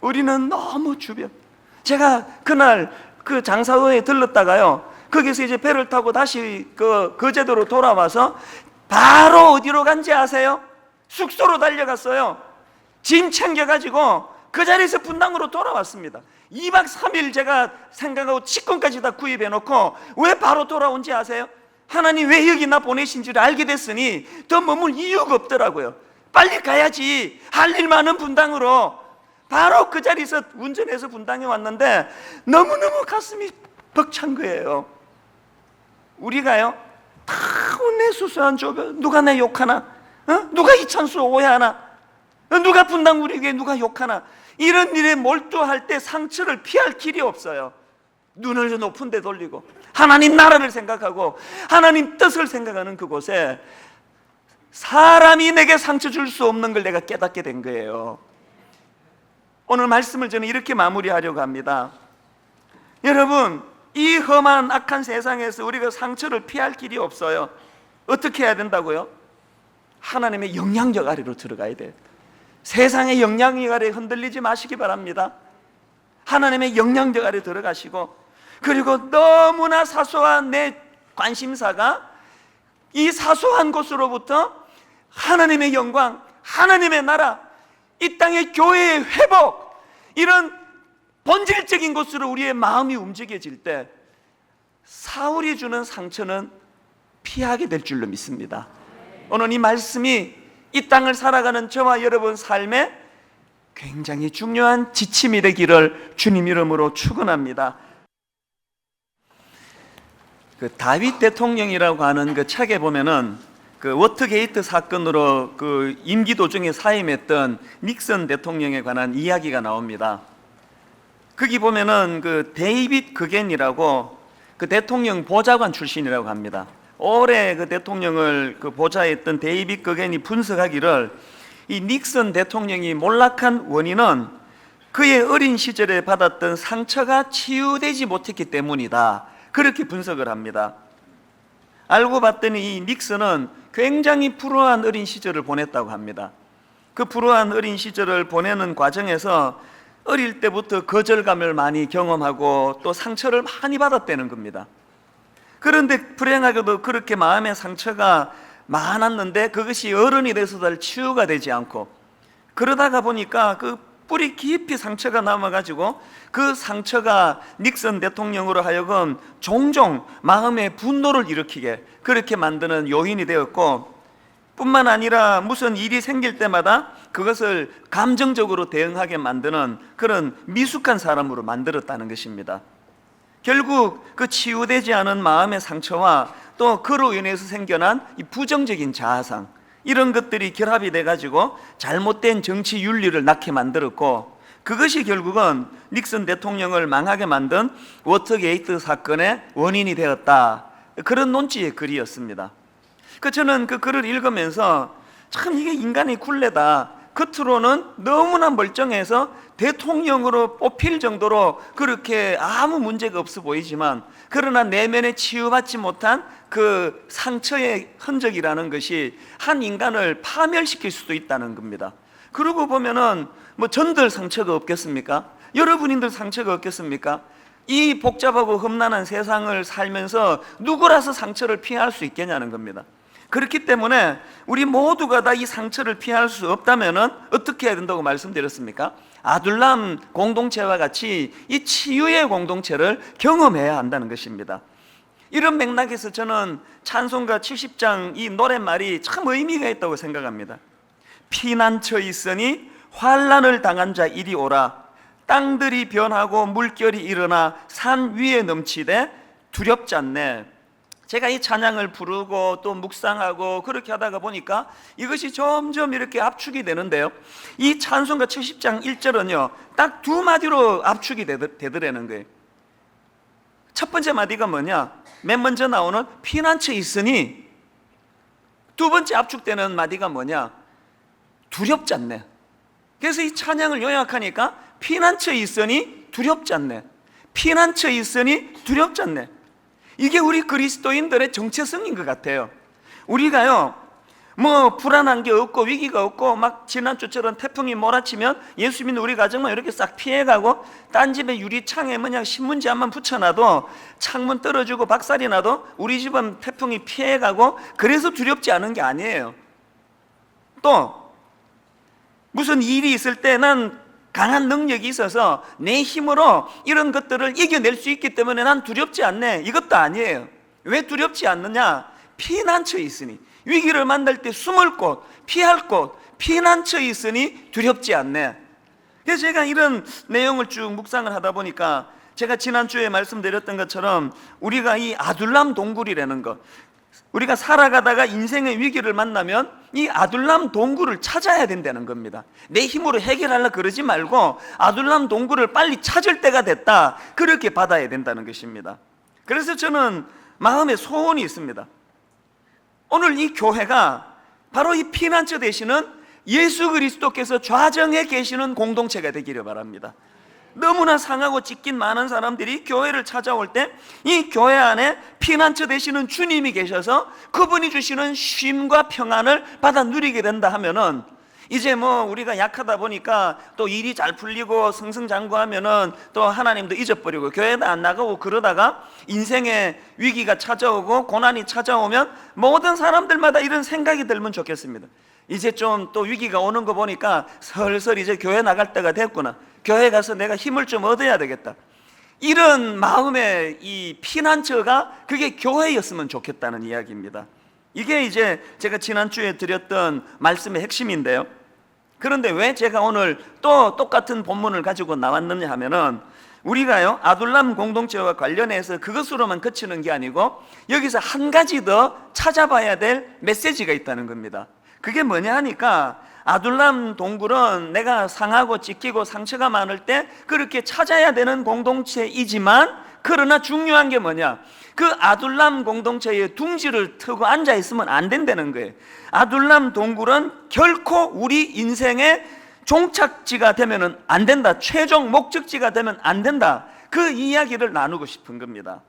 Speaker 1: 우리는 너무 제가 그날 그 장사도에 들렀다가요, 거기서 이제 배를 타고 다시 그 거제도로 돌아와서 바로 어디로 간지 아세요? 숙소로 달려갔어요. 짐 챙겨가지고 그 자리에서 분당으로 돌아왔습니다. 2박 3일 제가 생각하고 치권까지 다 구입해 놓고 왜 바로 돌아온지 아세요? 하나님 왜 여기 나 보내신 줄 알게 됐으니 더 머물 이유가 없더라고요. 빨리 가야지, 할 일 많은 분당으로. 바로 그 자리에서 운전해서 분당에 왔는데 너무너무 가슴이 벅찬 거예요. 우리가요, 다 내 수수한 조변, 누가 내 욕하나? 누가 이찬수 오해하나? 누가 분당 우리에게 누가 욕하나? 이런 일에 몰두할 때 상처를 피할 길이 없어요. 눈을 높은 데 돌리고 하나님 나라를 생각하고 하나님 뜻을 생각하는 그곳에 사람이 내게 상처 줄 수 없는 걸 내가 깨닫게 된 거예요. 오늘 말씀을 저는 이렇게 마무리하려고 합니다. 여러분, 이 험한 악한 세상에서 우리가 상처를 피할 길이 없어요. 어떻게 해야 된다고요? 하나님의 영향력 아래로 들어가야 돼요. 세상의 영향력 아래 흔들리지 마시기 바랍니다. 하나님의 영향력 아래 들어가시고, 그리고 너무나 사소한 내 관심사가 이 사소한 곳으로부터 하나님의 영광, 하나님의 나라, 이 땅의 교회의 회복, 이런 본질적인 곳으로 우리의 마음이 움직여질 때 사울이 주는 상처는 피하게 될 줄로 믿습니다. 오늘 이 말씀이 이 땅을 살아가는 저와 여러분 삶에 굉장히 중요한 지침이 되기를 주님 이름으로 축원합니다. 그 다윗 대통령이라고 하는 그 책에 보면은 그 워터게이트 사건으로 그 임기 도중에 사임했던 닉슨 대통령에 관한 이야기가 나옵니다. 거기 보면은 그 데이빗 그겐이라고 그 대통령 보좌관 출신이라고 합니다. 오래 그 대통령을 그 보좌했던 데이빗 그겐이 분석하기를 이 닉슨 대통령이 몰락한 원인은 그의 어린 시절에 받았던 상처가 치유되지 못했기 때문이다, 그렇게 분석을 합니다. 알고 봤더니 이 닉슨은 굉장히 불우한 어린 시절을 보냈다고 합니다. 그 불우한 어린 시절을 보내는 과정에서 어릴 때부터 거절감을 많이 경험하고 또 상처를 많이 받았다는 겁니다. 그런데 불행하게도 그렇게 마음의 상처가 많았는데 그것이 어른이 돼서 잘 치유가 되지 않고, 그러다가 보니까 그 뿌리 깊이 상처가 남아가지고 그 상처가 닉슨 대통령으로 하여금 종종 마음의 분노를 일으키게 그렇게 만드는 요인이 되었고, 뿐만 아니라 무슨 일이 생길 때마다 그것을 감정적으로 대응하게 만드는 그런 미숙한 사람으로 만들었다는 것입니다. 결국 그 치유되지 않은 마음의 상처와 또 그로 인해서 생겨난 이 부정적인 자아상, 이런 것들이 결합이 돼가지고 잘못된 정치 윤리를 낳게 만들었고, 그것이 결국은 닉슨 대통령을 망하게 만든 워터게이트 사건의 원인이 되었다, 그런 논지의 글이었습니다. 저는 그 글을 읽으면서 참 이게 인간의 굴레다, 겉으로는 너무나 멀쩡해서 대통령으로 뽑힐 정도로 그렇게 아무 문제가 없어 보이지만, 그러나 내면에 치유받지 못한 그 상처의 흔적이라는 것이 한 인간을 파멸시킬 수도 있다는 겁니다. 그러고 보면은 뭐 전들 상처가 없겠습니까? 여러분인들 상처가 없겠습니까? 이 복잡하고 험난한 세상을 살면서 누구라서 상처를 피할 수 있겠냐는 겁니다. 그렇기 때문에 우리 모두가 다 이 상처를 피할 수 없다면은 어떻게 해야 된다고 말씀드렸습니까? 아둘람 공동체와 같이 이 치유의 공동체를 경험해야 한다는 것입니다. 이런 맥락에서 저는 찬송가 70장 이 노랫말이 참 의미가 있다고 생각합니다. 피난처 있으니 환난을 당한 자 이리 오라. 땅들이 변하고 물결이 일어나 산 위에 넘치되 두렵지 않네. 제가 이 찬양을 부르고 또 묵상하고 그렇게 하다가 보니까 이것이 점점 이렇게 압축이 되는데요, 이 찬송가 70장 1절은요 딱 두 마디로 압축이 되더라는 거예요. 첫 번째 마디가 뭐냐? 맨 먼저 나오는 피난처 있으니. 두 번째 압축되는 마디가 뭐냐? 두렵지 않네. 그래서 이 찬양을 요약하니까 피난처 있으니 두렵지 않네. 피난처 있으니 두렵지 않네. 이게 우리 그리스도인들의 정체성인 것 같아요. 우리가요 뭐 불안한 게 없고 위기가 없고 막 지난주처럼 태풍이 몰아치면 예수 믿는 우리 가정만 이렇게 싹 피해가고 딴 집에 유리창에 그냥 신문지 한번 붙여놔도 창문 떨어지고 박살이 나도 우리 집은 태풍이 피해가고 그래서 두렵지 않은 게 아니에요. 또 무슨 일이 있을 때 난 강한 능력이 있어서 내 힘으로 이런 것들을 이겨낼 수 있기 때문에 난 두렵지 않네, 이것도 아니에요. 왜 두렵지 않느냐? 피난처에 있으니. 위기를 만날 때 숨을 곳, 피할 곳, 피난처에 있으니 두렵지 않네. 그래서 제가 이런 내용을 쭉 묵상을 하다 보니까 제가 지난주에 말씀드렸던 것처럼 우리가 이 아둘람 동굴이라는 것, 우리가 살아가다가 인생의 위기를 만나면 이 아둘람 동굴을 찾아야 된다는 겁니다. 내 힘으로 해결하려고 그러지 말고 아둘람 동굴을 빨리 찾을 때가 됐다, 그렇게 받아야 된다는 것입니다. 그래서 저는 마음에 소원이 있습니다. 오늘 이 교회가 바로 이 피난처 되시는 예수 그리스도께서 좌정에 계시는 공동체가 되기를 바랍니다. 너무나 상하고 찢긴 많은 사람들이 교회를 찾아올 때 이 교회 안에 피난처 되시는 주님이 계셔서 그분이 주시는 쉼과 평안을 받아 누리게 된다 하면은, 이제 뭐 우리가 약하다 보니까 또 일이 잘 풀리고 승승장구하면은 또 하나님도 잊어버리고 교회도 안 나가고 그러다가 인생의 위기가 찾아오고 고난이 찾아오면 모든 사람들마다 이런 생각이 들면 좋겠습니다. 이제 좀 또 위기가 오는 거 보니까 슬슬 이제 교회 나갈 때가 됐구나, 교회 가서 내가 힘을 좀 얻어야 되겠다, 이런 마음의 이 피난처가 그게 교회였으면 좋겠다는 이야기입니다. 이게 이제 제가 지난주에 드렸던 말씀의 핵심인데요, 그런데 왜 제가 오늘 또 똑같은 본문을 가지고 나왔느냐 하면은, 우리가요 아둘람 공동체와 관련해서 그것으로만 그치는 게 아니고 여기서 한 가지 더 찾아봐야 될 메시지가 있다는 겁니다. 그게 뭐냐 하니까, 아둘람 동굴은 내가 상하고 찢기고 상처가 많을 때 그렇게 찾아야 되는 공동체이지만, 그러나 중요한 게 뭐냐, 그 아둘람 공동체에 둥지를 트고 앉아 있으면 안 된다는 거예요. 아둘람 동굴은 결코 우리 인생의 종착지가 되면 안 된다, 최종 목적지가 되면 안 된다, 그 이야기를 나누고 싶은 겁니다.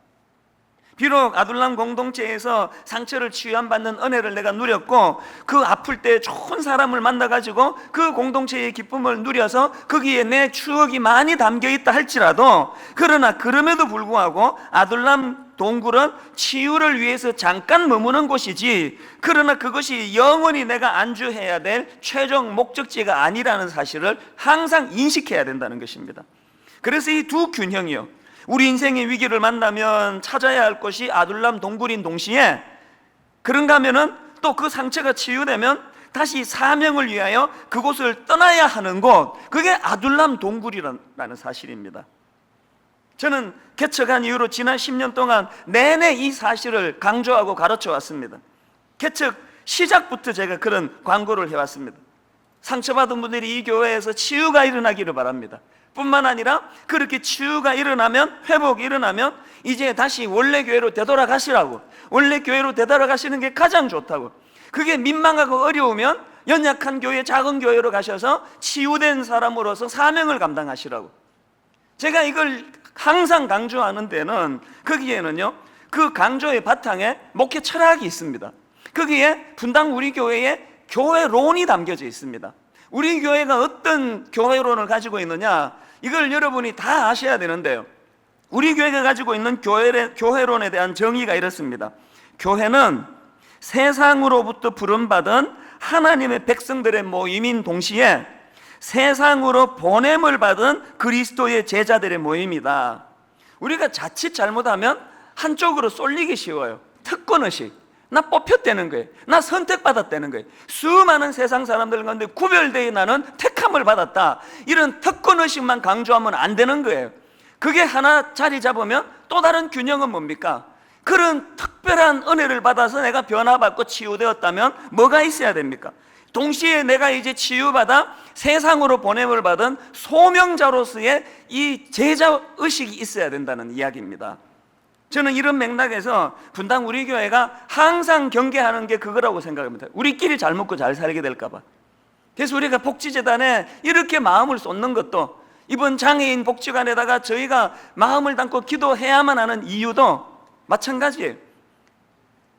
Speaker 1: 비록 아둘람 공동체에서 상처를 치유받는 은혜를 내가 누렸고 그 아플 때 좋은 사람을 만나가지고 그 공동체의 기쁨을 누려서 거기에 내 추억이 많이 담겨있다 할지라도, 그러나 그럼에도 불구하고 아둘람 동굴은 치유를 위해서 잠깐 머무는 곳이지, 그러나 그것이 영원히 내가 안주해야 될 최종 목적지가 아니라는 사실을 항상 인식해야 된다는 것입니다. 그래서 이 두 균형이요, 우리 인생의 위기를 만나면 찾아야 할 것이 아둘람 동굴인 동시에, 그런가 하면은 또 그 상처가 치유되면 다시 사명을 위하여 그곳을 떠나야 하는 곳, 그게 아둘람 동굴이라는 사실입니다. 저는 개척한 이후로 지난 10년 동안 내내 이 사실을 강조하고 가르쳐 왔습니다. 개척 시작부터 제가 그런 광고를 해왔습니다. 상처받은 분들이 이 교회에서 치유가 일어나기를 바랍니다. 뿐만 아니라 그렇게 치유가 일어나면, 회복이 일어나면 이제 다시 원래 교회로 되돌아가시라고, 원래 교회로 되돌아가시는 게 가장 좋다고, 그게 민망하고 어려우면 연약한 교회, 작은 교회로 가셔서 치유된 사람으로서 사명을 감당하시라고. 제가 이걸 항상 강조하는 데는, 거기에는요 그 강조의 바탕에 목회 철학이 있습니다. 거기에 분당 우리 교회의 교회론이 담겨져 있습니다. 우리 교회가 어떤 교회론을 가지고 있느냐, 이걸 여러분이 다 아셔야 되는데요, 우리 교회가 가지고 있는 교회론에 대한 정의가 이렇습니다. 교회는 세상으로부터 부름받은 하나님의 백성들의 모임인 동시에 세상으로 보냄을 받은 그리스도의 제자들의 모임이다. 우리가 자칫 잘못하면 한쪽으로 쏠리기 쉬워요. 특권의식, 나 뽑혔다는 거예요. 나 선택받았다는 거예요. 수많은 세상 사람들 가운데 구별되어 나는 택함을 받았다. 이런 특권의식만 강조하면 안 되는 거예요. 그게 하나 자리 잡으면 또 다른 균형은 뭡니까? 그런 특별한 은혜를 받아서 내가 변화받고 치유되었다면 뭐가 있어야 됩니까? 동시에 내가 이제 치유받아 세상으로 보냄을 받은 소명자로서의 이 제자의식이 있어야 된다는 이야기입니다. 저는 이런 맥락에서 분당 우리 교회가 항상 경계하는 게 그거라고 생각합니다. 우리끼리 잘 먹고 잘 살게 될까 봐. 그래서 우리가 복지재단에 이렇게 마음을 쏟는 것도, 이번 장애인 복지관에다가 저희가 마음을 담고 기도해야만 하는 이유도 마찬가지예요.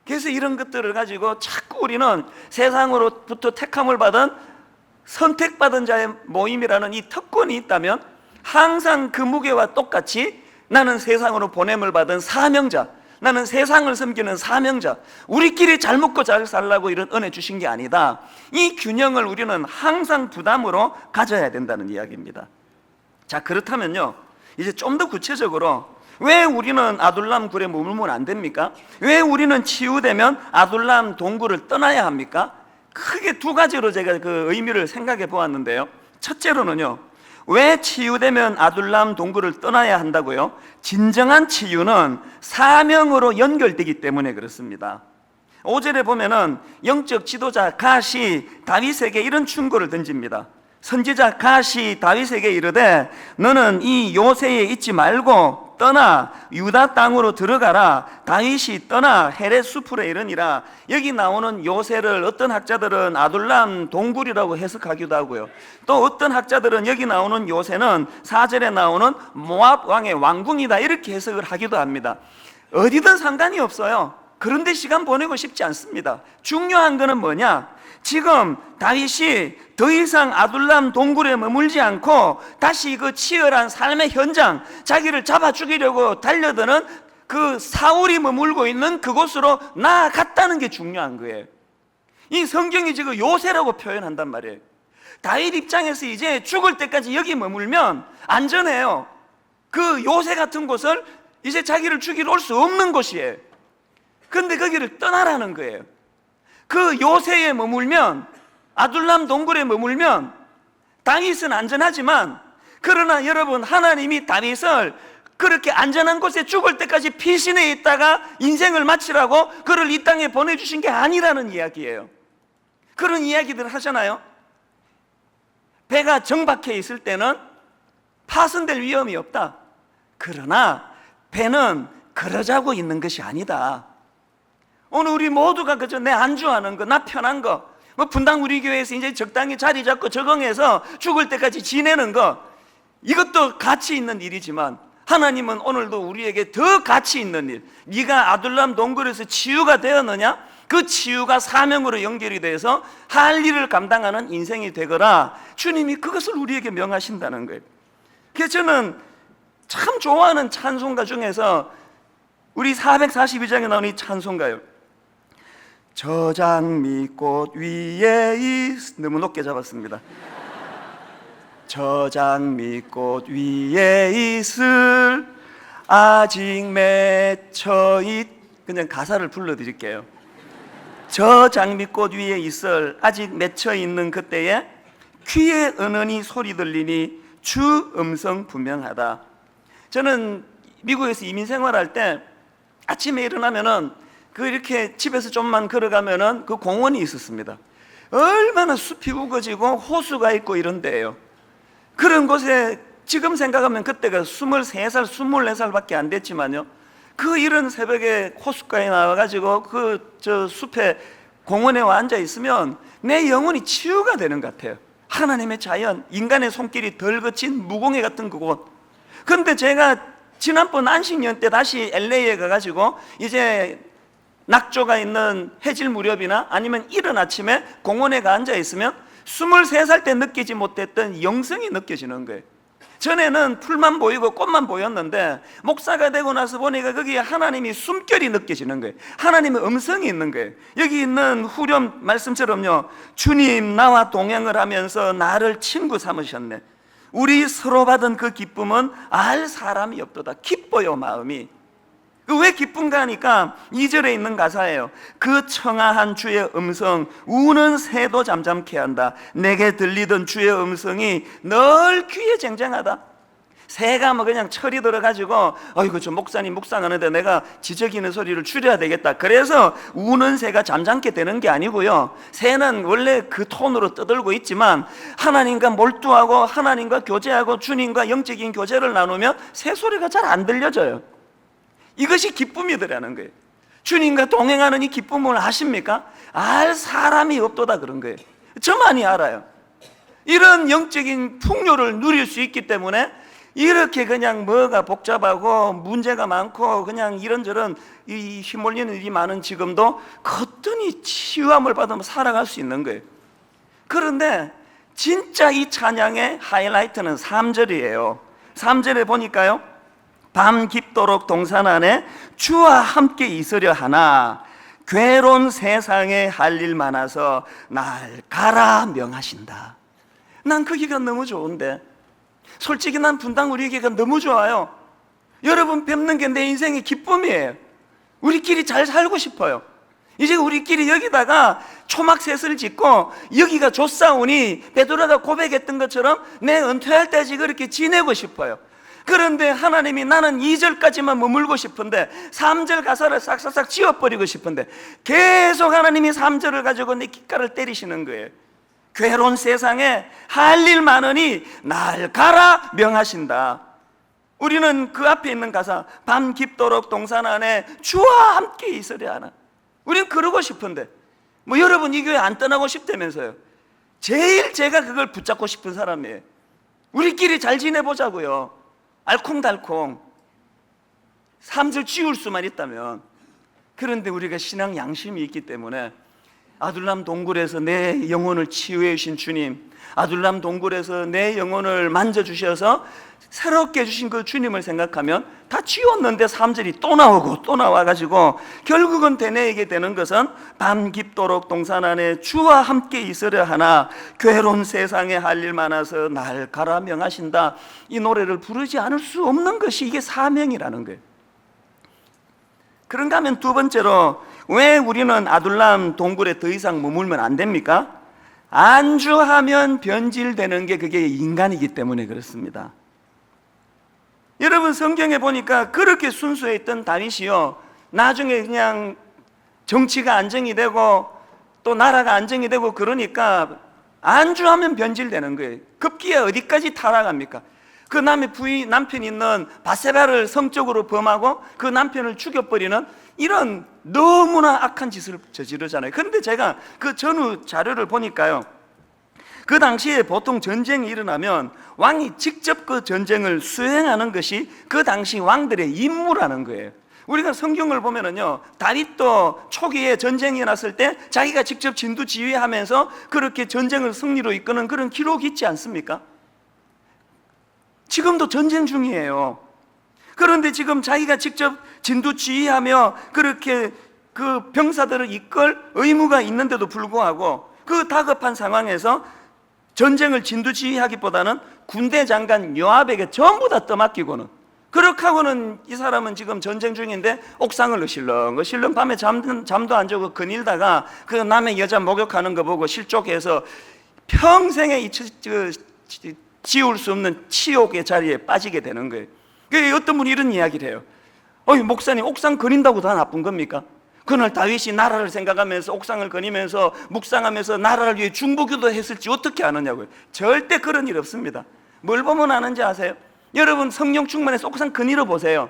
Speaker 1: 그래서 이런 것들을 가지고 자꾸 우리는 세상으로부터 택함을 받은 선택받은 자의 모임이라는 이 특권이 있다면 항상 그 무게와 똑같이 나는 세상으로 보냄을 받은 사명자, 나는 세상을 섬기는 사명자, 우리끼리 잘 먹고 잘 살라고 이런 은혜 주신 게 아니다. 이 균형을 우리는 항상 부담으로 가져야 된다는 이야기입니다. 자, 그렇다면요, 이제 좀 더 구체적으로 왜 우리는 아둘람 굴에 머물면 안 됩니까? 왜 우리는 치유되면 아둘람 동굴을 떠나야 합니까? 크게 두 가지로 제가 그 의미를 생각해 보았는데요. 첫째로는요, 왜 치유되면 아둘람 동굴을 떠나야 한다고요? 진정한 치유는 사명으로 연결되기 때문에 그렇습니다. 5절에 보면은 영적 지도자 갓이 다윗에게 이런 충고를 던집니다. 선지자 갓이 다윗에게 이르되 너는 이 요새에 있지 말고 떠나 유다 땅으로 들어가라. 다윗이 떠나 헤렛 수풀에 이르니라. 여기 나오는 요새를 어떤 학자들은 아둘람 동굴이라고 해석하기도 하고요, 또 어떤 학자들은 여기 나오는 요새는 4절에 나오는 모압 왕의 왕궁이다 이렇게 해석을 하기도 합니다. 어디든 상관이 없어요. 그런데 시간 보내고 싶지 않습니다. 중요한 거는 뭐냐? 지금 다윗이 더 이상 아둘람 동굴에 머물지 않고 다시 그 치열한 삶의 현장, 자기를 잡아 죽이려고 달려드는 그 사울이 머물고 있는 그곳으로 나아갔다는 게 중요한 거예요. 이 성경이 지금 요새라고 표현한단 말이에요. 다윗 입장에서 이제 죽을 때까지 여기 머물면 안전해요. 그 요새 같은 곳을 이제 자기를 죽이러 올 수 없는 곳이에요. 그런데 거기를 떠나라는 거예요. 그 요새에 머물면, 아둘람 동굴에 머물면 다윗은 안전하지만, 그러나 여러분, 하나님이 다윗을 그렇게 안전한 곳에 죽을 때까지 피신해 있다가 인생을 마치라고 그를 이 땅에 보내주신 게 아니라는 이야기예요. 그런 이야기들 하잖아요. 배가 정박해 있을 때는 파손될 위험이 없다. 그러나 배는 그러자고 있는 것이 아니다. 오늘 우리 모두가 그저 내 안주하는 거, 나 편한 거, 뭐 분당 우리 교회에서 이제 적당히 자리 잡고 적응해서 죽을 때까지 지내는 거, 이것도 가치 있는 일이지만 하나님은 오늘도 우리에게 더 가치 있는 일, 네가 아둘람 동굴에서 치유가 되었느냐? 그 치유가 사명으로 연결이 돼서 할 일을 감당하는 인생이 되거라. 주님이 그것을 우리에게 명하신다는 거예요. 그래서 저는 참 좋아하는 찬송가 중에서 우리 442장에 나오는 이 찬송가요. 저 장미꽃 위에 너무 높게 잡았습니다. 저 장미꽃 위에 있을 아직 맺혀 그냥 가사를 불러드릴게요. 저 장미꽃 위에 있을 아직 맺혀 있는 그때에 귀에 은은히 소리 들리니 주 음성 분명하다. 저는 미국에서 이민 생활할 때 아침에 일어나면은 그 이렇게 집에서 좀만 걸어가면은 그 공원이 있었습니다. 얼마나 숲이 우거지고 호수가 있고 이런 데예요. 그런 곳에 지금 생각하면 그때가 23살, 24살밖에 안 됐지만요, 그 이른 새벽에 호숫가에 나와가지고 그 저 숲에 공원에 와 앉아 있으면 내 영혼이 치유가 되는 것 같아요. 하나님의 자연, 인간의 손길이 덜 거친 무공해 같은 그곳. 그런데 제가 지난번 안식년 때 다시 LA에 가가지고 이제 낙조가 있는 해질 무렵이나 아니면 이른 아침에 공원에 가 앉아 있으면 23살 때 느끼지 못했던 영성이 느껴지는 거예요. 전에는 풀만 보이고 꽃만 보였는데 목사가 되고 나서 보니까 거기에 하나님이 숨결이 느껴지는 거예요. 하나님의 음성이 있는 거예요. 여기 있는 후렴 말씀처럼요, 주님 나와 동행을 하면서 나를 친구 삼으셨네. 우리 서로 받은 그 기쁨은 알 사람이 없도다. 기뻐요 마음이. 그 왜 기쁜가 하니까 2절에 있는 가사예요. 그 청아한 주의 음성 우는 새도 잠잠케 한다. 내게 들리던 주의 음성이 늘 귀에 쟁쟁하다. 새가 뭐 그냥 철이 들어가지고 어이구 저 목사님 묵상하는데 내가 지저귀는 소리를 줄여야 되겠다, 그래서 우는 새가 잠잠게 되는 게 아니고요, 새는 원래 그 톤으로 떠들고 있지만 하나님과 몰두하고 하나님과 교제하고 주님과 영적인 교제를 나누면 새 소리가 잘 안 들려져요. 이것이 기쁨이더라는 거예요. 주님과 동행하는 이 기쁨을 아십니까? 알 사람이 없도다 그런 거예요. 저만이 알아요. 이런 영적인 풍요를 누릴 수 있기 때문에 이렇게 그냥 뭐가 복잡하고 문제가 많고 그냥 이런저런 이 휘몰리는 일이 많은 지금도 거뜬히 치유함을 받으면 살아갈 수 있는 거예요. 그런데 진짜 이 찬양의 하이라이트는 3절이에요. 3절에 보니까요, 밤 깊도록 동산 안에 주와 함께 있으려 하나 괴로운 세상에 할 일 많아서 날 가라 명하신다. 난 그 기가 너무 좋은데, 솔직히 난 분당 우리 교회가 너무 좋아요. 여러분 뵙는 게 내 인생의 기쁨이에요. 우리끼리 잘 살고 싶어요. 이제 우리끼리 여기다가 초막셋을 짓고 여기가 좋사오니 베드로가 고백했던 것처럼 내 은퇴할 때까지 그렇게 지내고 싶어요. 그런데 하나님이 나는 2절까지만 머물고 싶은데 3절 가사를 싹싹싹 지워버리고 싶은데 계속 하나님이 3절을 가지고 내 귓가를 때리시는 거예요. 괴로운 세상에 할 일 많으니 날 가라 명하신다. 우리는 그 앞에 있는 가사 밤 깊도록 동산 안에 주와 함께 있으려 하나, 우리는 그러고 싶은데 뭐 여러분 이 교회 안 떠나고 싶다면서요. 제일 제가 그걸 붙잡고 싶은 사람이에요. 우리끼리 잘 지내보자고요. 알콩달콩 3절 지울 수만 있다면. 그런데 우리가 신앙 양심이 있기 때문에 아둘람 동굴에서 내 영혼을 치유해 주신 주님, 아둘람 동굴에서 내 영혼을 만져주셔서 새롭게 해주신 그 주님을 생각하면 다 치웠는데 3절이 또 나오고 또 나와가지고 결국은 되뇌이게 되는 것은 밤 깊도록 동산 안에 주와 함께 있으려 하나 괴로운 세상에 할 일 많아서 날 가라 명하신다. 이 노래를 부르지 않을 수 없는 것이 이게 사명이라는 거예요. 그런가 하면 두 번째로 왜 우리는 아둘람 동굴에 더 이상 머물면 안 됩니까? 안주하면 변질되는 게 그게 인간이기 때문에 그렇습니다. 여러분 성경에 보니까 그렇게 순수했던 다윗이요, 나중에 그냥 정치가 안정이 되고 또 나라가 안정이 되고 그러니까 안주하면 변질되는 거예요. 급기에 어디까지 타락합니까? 그 남편이 있는 바세바를 성적으로 범하고 그 남편을 죽여버리는 이런 너무나 악한 짓을 저지르잖아요. 그런데 제가 그 전후 자료를 보니까요, 그 당시에 보통 전쟁이 일어나면 왕이 직접 그 전쟁을 수행하는 것이 그 당시 왕들의 임무라는 거예요. 우리가 성경을 보면은요, 다윗도 초기에 전쟁이 일어났을 때 자기가 직접 진두 지휘하면서 그렇게 전쟁을 승리로 이끄는 그런 기록이 있지 않습니까? 지금도 전쟁 중이에요. 그런데 지금 자기가 직접 진두 지휘하며 그렇게 그 병사들을 이끌 의무가 있는데도 불구하고 그 다급한 상황에서 전쟁을 진두지휘하기보다는 군대 장관 요압에게 전부 다 떠맡기고는, 그렇게 하고는 이 사람은 지금 전쟁 중인데 옥상을 어실렁 밤에 잠도 안 자고 거닐다가 그 남의 여자 목욕하는 거 보고 실족해서 평생에 지울 수 없는 치욕의 자리에 빠지게 되는 거예요. 어떤 분이 이런 이야기를 해요. 목사님 옥상 거닌다고 다 나쁜 겁니까? 그날 다윗이 나라를 생각하면서 옥상을 거니면서 묵상하면서 나라를 위해 중보기도 했을지 어떻게 아느냐고요. 절대 그런 일 없습니다. 뭘 보면 아는지 아세요? 여러분 성령 충만해서 옥상 거닐어 보세요.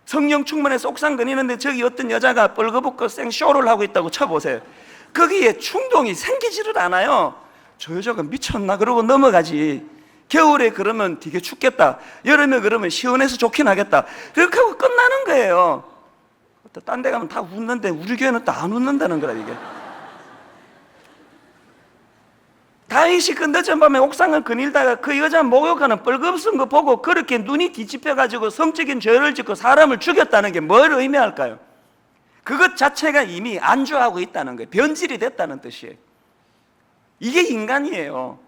Speaker 1: 성령 충만해서 옥상 거니는데 저기 어떤 여자가 뻘거벗고 생쇼를 하고 있다고 쳐보세요. 거기에 충동이 생기지를 않아요. 저 여자가 미쳤나 그러고 넘어가지. 겨울에 그러면 되게 춥겠다, 여름에 그러면 시원해서 좋긴 하겠다, 그렇게 하고 끝나는 거예요. 딴 데 가면 다 웃는데 우리 교회는 또 안 웃는다는 거라. 이게 다윗이 그 늦은 밤에 옥상을 거닐다가 그 여자 목욕하는 뻘겁은 거 보고 그렇게 눈이 뒤집혀가지고 성적인 죄를 짓고 사람을 죽였다는 게 뭘 의미할까요? 그것 자체가 이미 안주하고 있다는 거예요. 변질이 됐다는 뜻이에요. 이게 인간이에요.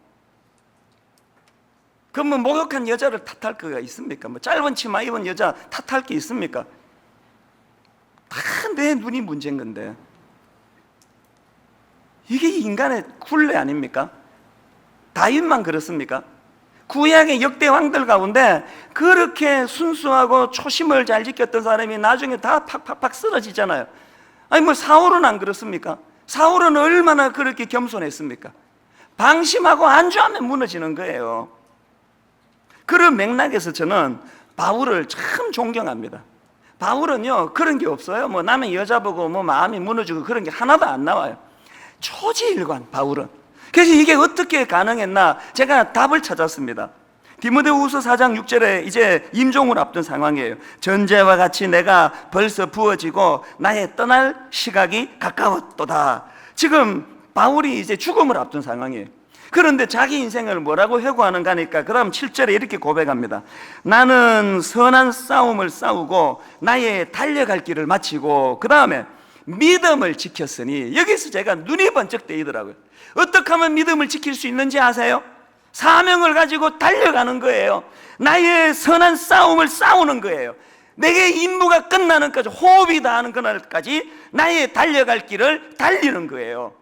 Speaker 1: 그럼 뭐 목욕한 여자를 탓할 거가 있습니까? 뭐 짧은 치마 입은 여자 탓할 게 있습니까? 다 내 눈이 문제인 건데, 이게 인간의 굴레 아닙니까? 다윗만 그렇습니까? 구약의 역대 왕들 가운데 그렇게 순수하고 초심을 잘 지켰던 사람이 나중에 다 팍팍팍 쓰러지잖아요. 아니 뭐 사울은 안 그렇습니까? 사울은 얼마나 그렇게 겸손했습니까? 방심하고 안주하면 무너지는 거예요. 그런 맥락에서 저는 바울을 참 존경합니다. 바울은요 그런 게 없어요. 뭐 남의 여자 보고 뭐 마음이 무너지고 그런 게 하나도 안 나와요. 초지일관 바울은. 그래서 이게 어떻게 가능했나 제가 답을 찾았습니다. 디모데후서 4장 6절에 이제 임종을 앞둔 상황이에요. 전제와 같이 내가 벌써 부어지고 나의 떠날 시각이 가까웠도다. 지금 바울이 이제 죽음을 앞둔 상황이에요. 그런데 자기 인생을 뭐라고 회고하는가 하니까 그 다음 7절에 이렇게 고백합니다. 나는 선한 싸움을 싸우고 나의 달려갈 길을 마치고 그 다음에 믿음을 지켰으니, 여기서 제가 눈이 번쩍 뜨이더라고요. 어떻게 하면 믿음을 지킬 수 있는지 아세요? 사명을 가지고 달려가는 거예요. 나의 선한 싸움을 싸우는 거예요. 내게 임무가 끝나는 까지, 호흡이 닿는 그날까지 나의 달려갈 길을 달리는 거예요.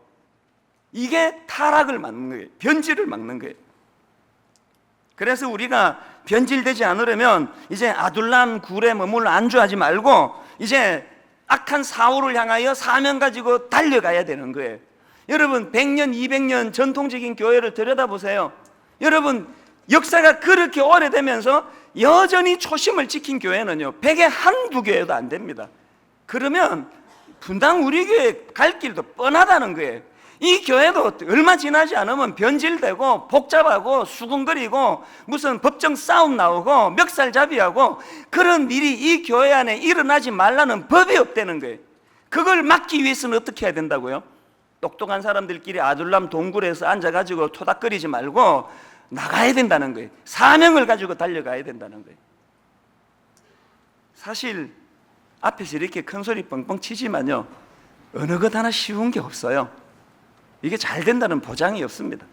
Speaker 1: 이게 타락을 막는 거예요. 변질을 막는 거예요. 그래서 우리가 변질되지 않으려면 이제 아둘람 굴에 머물러 안주하지 말고 이제 악한 사울을 향하여 사명 가지고 달려가야 되는 거예요. 여러분 100년, 200년 전통적인 교회를 들여다보세요. 여러분 역사가 그렇게 오래되면서 여전히 초심을 지킨 교회는요 100에 한두 교회도 안 됩니다. 그러면 분당 우리 교회 갈 길도 뻔하다는 거예요. 이 교회도 얼마 지나지 않으면 변질되고 복잡하고 수군거리고 무슨 법정 싸움 나오고 멱살잡이하고 그런 일이 이 교회 안에 일어나지 말라는 법이 없다는 거예요. 그걸 막기 위해서는 어떻게 해야 된다고요? 똑똑한 사람들끼리 아둘람 동굴에서 앉아가지고 토닥거리지 말고 나가야 된다는 거예요. 사명을 가지고 달려가야 된다는 거예요. 사실 앞에서 이렇게 큰 소리 뻥뻥 치지만요 어느 것 하나 쉬운 게 없어요. 이게 잘 된다는 보장이 없습니다.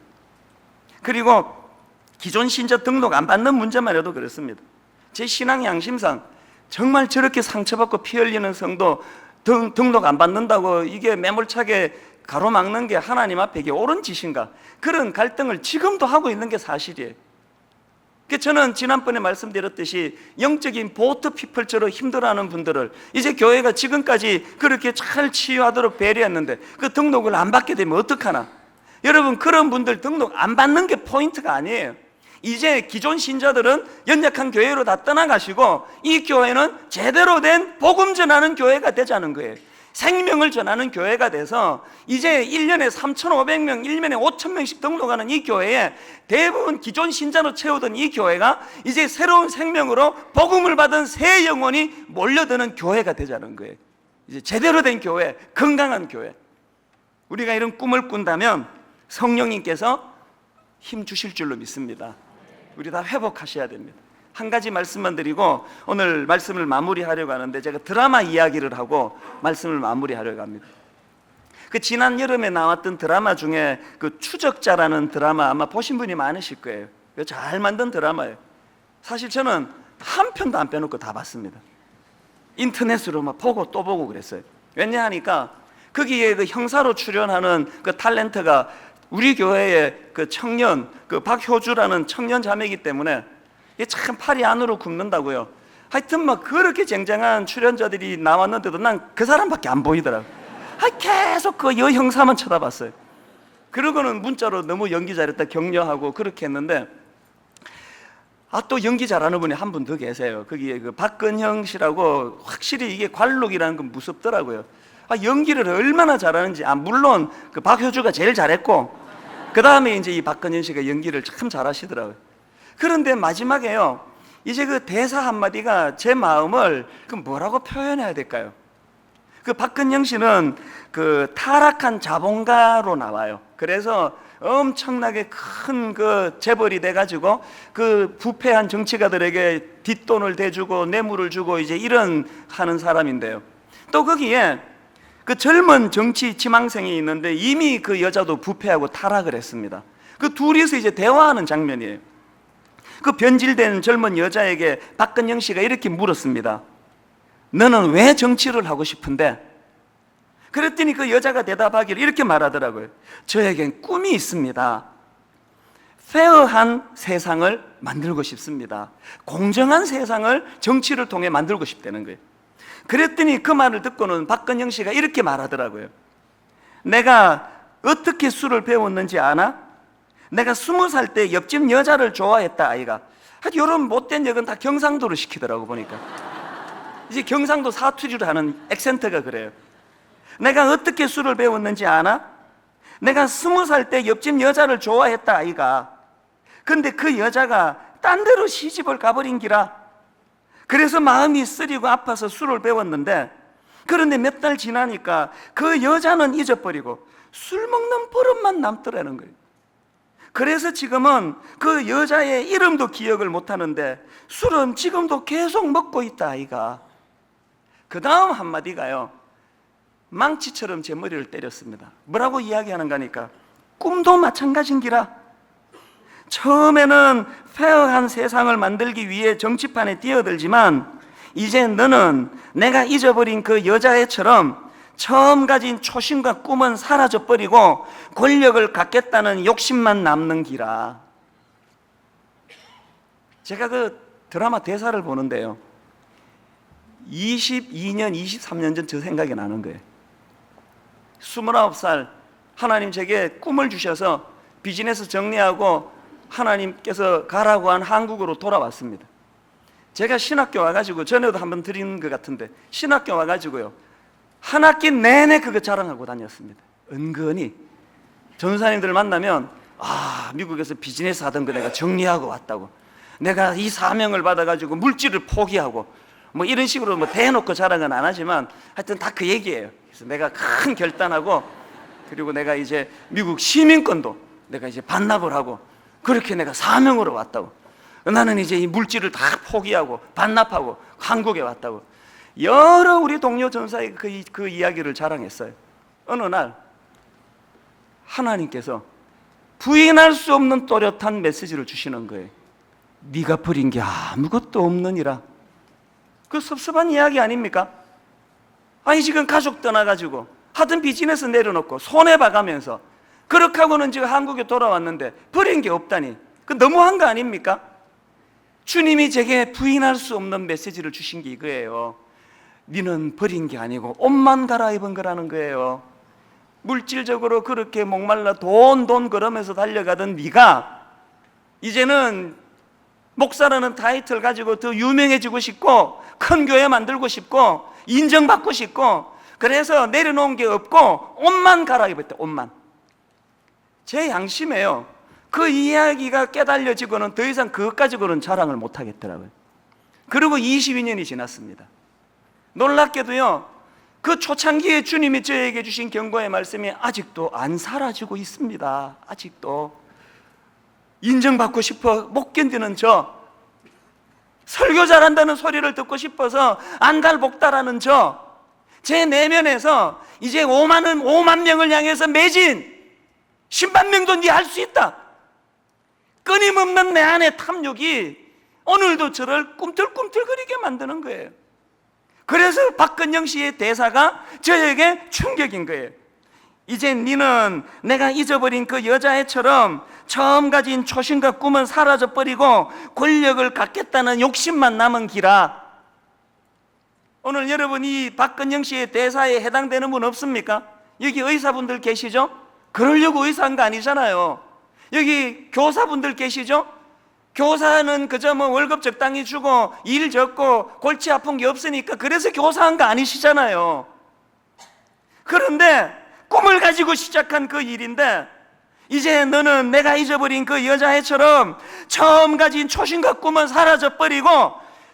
Speaker 1: 그리고 기존 신자 등록 안 받는 문제만 해도 그렇습니다. 제 신앙 양심상 정말 저렇게 상처받고 피 흘리는 성도 등록 안 받는다고 이게 매몰차게 가로막는 게 하나님 앞에 이게 옳은 짓인가, 그런 갈등을 지금도 하고 있는 게 사실이에요. 저는 지난번에 말씀드렸듯이 영적인 보트 피플처럼 힘들어하는 분들을 이제 교회가 지금까지 그렇게 잘 치유하도록 배려했는데 그 등록을 안 받게 되면 어떡하나. 여러분 그런 분들 등록 안 받는 게 포인트가 아니에요. 이제 기존 신자들은 연약한 교회로 다 떠나가시고 이 교회는 제대로 된 복음 전하는 교회가 되자는 거예요. 생명을 전하는 교회가 돼서 이제 1년에 3,500명, 1년에 5,000명씩 등록하는 이 교회에 대부분 기존 신자로 채우던 이 교회가 이제 새로운 생명으로 복음을 받은 새 영혼이 몰려드는 교회가 되자는 거예요. 이제 제대로 된 교회, 건강한 교회. 우리가 이런 꿈을 꾼다면 성령님께서 힘 주실 줄로 믿습니다. 우리 다 회복하셔야 됩니다. 한 가지 말씀만 드리고 오늘 말씀을 마무리하려고 하는데, 제가 드라마 이야기를 하고 말씀을 마무리하려고 합니다. 그 지난 여름에 나왔던 드라마 중에 그 추적자라는 드라마 아마 보신 분이 많으실 거예요. 잘 만든 드라마예요. 사실 저는 한 편도 안 빼놓고 다 봤습니다. 인터넷으로 막 보고 또 보고 그랬어요. 왜냐하니까 거기에 그 형사로 출연하는 그 탤런트가 우리 교회의 그 청년, 그 박효주라는 청년 자매이기 때문에 이게 참 팔이 안으로 굽는다고요. 하여튼 막 그렇게 쟁쟁한 출연자들이 나왔는데도 난 그 사람밖에 안 보이더라고요. 계속 그 여형사만 쳐다봤어요. 그러고는 문자로 너무 연기 잘했다 격려하고 그렇게 했는데, 또 연기 잘하는 분이 한 분 더 계세요. 거기에 그 박근형 씨라고, 확실히 이게 관록이라는 건 무섭더라고요. 연기를 얼마나 잘하는지. 물론 그 박효주가 제일 잘했고 그 다음에 이제 이 박근형 씨가 연기를 참 잘하시더라고요. 그런데 마지막에요, 이제 그 대사 한마디가 제 마음을 그 뭐라고 표현해야 될까요? 그 박근영 씨는 그 타락한 자본가로 나와요. 그래서 엄청나게 큰 그 재벌이 돼가지고 그 부패한 정치가들에게 뒷돈을 대주고 뇌물을 주고 이제 이런 하는 사람인데요. 또 거기에 그 젊은 정치 지망생이 있는데 이미 그 여자도 부패하고 타락을 했습니다. 그 둘이서 이제 대화하는 장면이에요. 그 변질된 젊은 여자에게 박근영 씨가 이렇게 물었습니다. 너는 왜 정치를 하고 싶은데? 그랬더니 그 여자가 대답하기를 이렇게 말하더라고요. 저에겐 꿈이 있습니다. 페어한 세상을 만들고 싶습니다. 공정한 세상을 정치를 통해 만들고 싶다는 거예요. 그랬더니 그 말을 듣고는 박건영 씨가 이렇게 말하더라고요. 내가 어떻게 술을 배웠는지 아나? 내가 20살 때 옆집 여자를 좋아했다 아이가. 이런 못된 역은 다 경상도로 시키더라고 보니까. 이제 경상도 사투리로 하는 액센트가 그래요. 내가 어떻게 술을 배웠는지 아나? 내가 20살 때 옆집 여자를 좋아했다 아이가. 근데 그 여자가 딴 데로 시집을 가버린 기라. 그래서 마음이 쓰리고 아파서 술을 배웠는데, 그런데 몇 달 지나니까 그 여자는 잊어버리고 술 먹는 버릇만 남더라는 거예요. 그래서 지금은 그 여자의 이름도 기억을 못하는데 술은 지금도 계속 먹고 있다 아이가. 그 다음 한마디가요, 망치처럼 제 머리를 때렸습니다. 뭐라고 이야기하는가 하니까, 꿈도 마찬가지인기라. 처음에는 페어한 세상을 만들기 위해 정치판에 뛰어들지만 이제 너는 내가 잊어버린 그 여자애처럼 처음 가진 초심과 꿈은 사라져버리고 권력을 갖겠다는 욕심만 남는 기라. 제가 그 드라마 대사를 보는데요, 22년, 23년 전 저 생각이 나는 거예요. 29살 하나님 제게 꿈을 주셔서 비즈니스 정리하고 하나님께서 가라고 한 한국으로 돌아왔습니다. 제가 신학교 와가지고, 전에도 한번 드린 것 같은데, 신학교 와가지고요 한 학기 내내 그거 자랑하고 다녔습니다. 은근히 전사님들 만나면, 미국에서 비즈니스 하던 거 내가 정리하고 왔다고, 내가 이 사명을 받아가지고 물질을 포기하고 뭐 이런 식으로 뭐 대놓고 자랑은 안 하지만 하여튼 다 그 얘기예요. 그래서 내가 큰 결단하고, 그리고 내가 이제 미국 시민권도 내가 이제 반납을 하고, 그렇게 내가 사명으로 왔다고, 나는 이제 이 물질을 다 포기하고 반납하고 한국에 왔다고 여러 우리 동료 전사의 그 이야기를 자랑했어요. 어느 날 하나님께서 부인할 수 없는 또렷한 메시지를 주시는 거예요. 네가 버린 게 아무것도 없느니라. 그 섭섭한 이야기 아닙니까? 아니 지금 가족 떠나가지고 하던 비즈니스 내려놓고 손해봐가면서 그렇게 하고는 지금 한국에 돌아왔는데 버린 게 없다니, 그 너무한 거 아닙니까? 주님이 제게 부인할 수 없는 메시지를 주신 게 이거예요. 너는 버린 게 아니고 옷만 갈아입은 거라는 거예요. 물질적으로 그렇게 목말라 돈 그러면서 달려가던 네가 이제는 목사라는 타이틀 가지고 더 유명해지고 싶고 큰 교회 만들고 싶고 인정받고 싶고, 그래서 내려놓은 게 없고 옷만 갈아입었대. 옷만. 제 양심에요, 그 이야기가 깨달려지고는 더 이상 그것 가지고는 자랑을 못 하겠더라고요. 그리고 22년이 지났습니다. 놀랍게도요, 그 초창기에 주님이 저에게 주신 경고의 말씀이 아직도 안 사라지고 있습니다. 아직도 인정받고 싶어 못 견디는 저, 설교 잘한다는 소리를 듣고 싶어서 안달복달하는 저, 제 내면에서 이제 5만 명을 향해서 매진 10만 명도 네 할 수 있다, 끊임없는 내 안의 탐욕이 오늘도 저를 꿈틀꿈틀거리게 만드는 거예요. 그래서 박건영 씨의 대사가 저에게 충격인 거예요. 이제 너는 내가 잊어버린 그 여자애처럼 처음 가진 초심과 꿈은 사라져버리고 권력을 갖겠다는 욕심만 남은 기라. 오늘 여러분 이 박건영 씨의 대사에 해당되는 분 없습니까? 여기 의사분들 계시죠? 그러려고 의사한 거 아니잖아요. 여기 교사분들 계시죠? 교사는 그저 뭐 월급 적당히 주고 일 적고 골치 아픈 게 없으니까 그래서 교사한 거 아니시잖아요. 그런데 꿈을 가지고 시작한 그 일인데, 이제 너는 내가 잊어버린 그 여자애처럼 처음 가진 초심과 꿈은 사라져버리고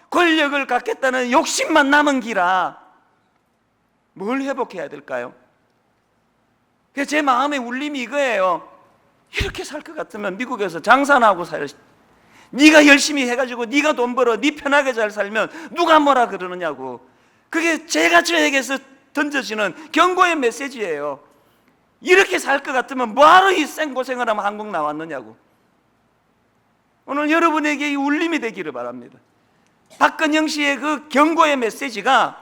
Speaker 1: 권력을 갖겠다는 욕심만 남은 기라. 뭘 회복해야 될까요? 그래서 제 마음의 울림이 이거예요. 이렇게 살 것 같으면 미국에서 장사나 하고 살아. 네가 열심히 해가지고 네가 돈 벌어, 네 편하게 잘 살면 누가 뭐라 그러느냐고. 그게 제가 저에게서 던져지는 경고의 메시지예요. 이렇게 살 것 같으면 뭐하러 이 생고생을 하면 한국 나왔느냐고. 오늘 여러분에게 이 울림이 되기를 바랍니다. 박건영 씨의 그 경고의 메시지가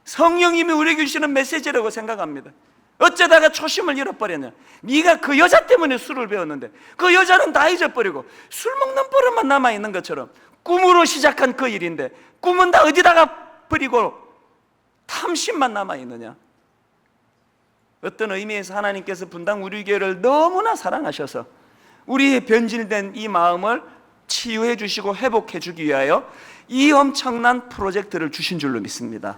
Speaker 1: 성령님이 우리에게 주시는 메시지라고 생각합니다. 어쩌다가 초심을 잃어버렸냐? 네가 그 여자 때문에 술을 배웠는데 그 여자는 다 잊어버리고 술 먹는 버릇만 남아있는 것처럼 꿈으로 시작한 그 일인데 꿈은 다 어디다가 버리고 탐심만 남아있느냐? 어떤 의미에서 하나님께서 분당 우리 교회를 너무나 사랑하셔서 우리의 변질된 이 마음을 치유해 주시고 회복해 주기 위하여 이 엄청난 프로젝트를 주신 줄로 믿습니다.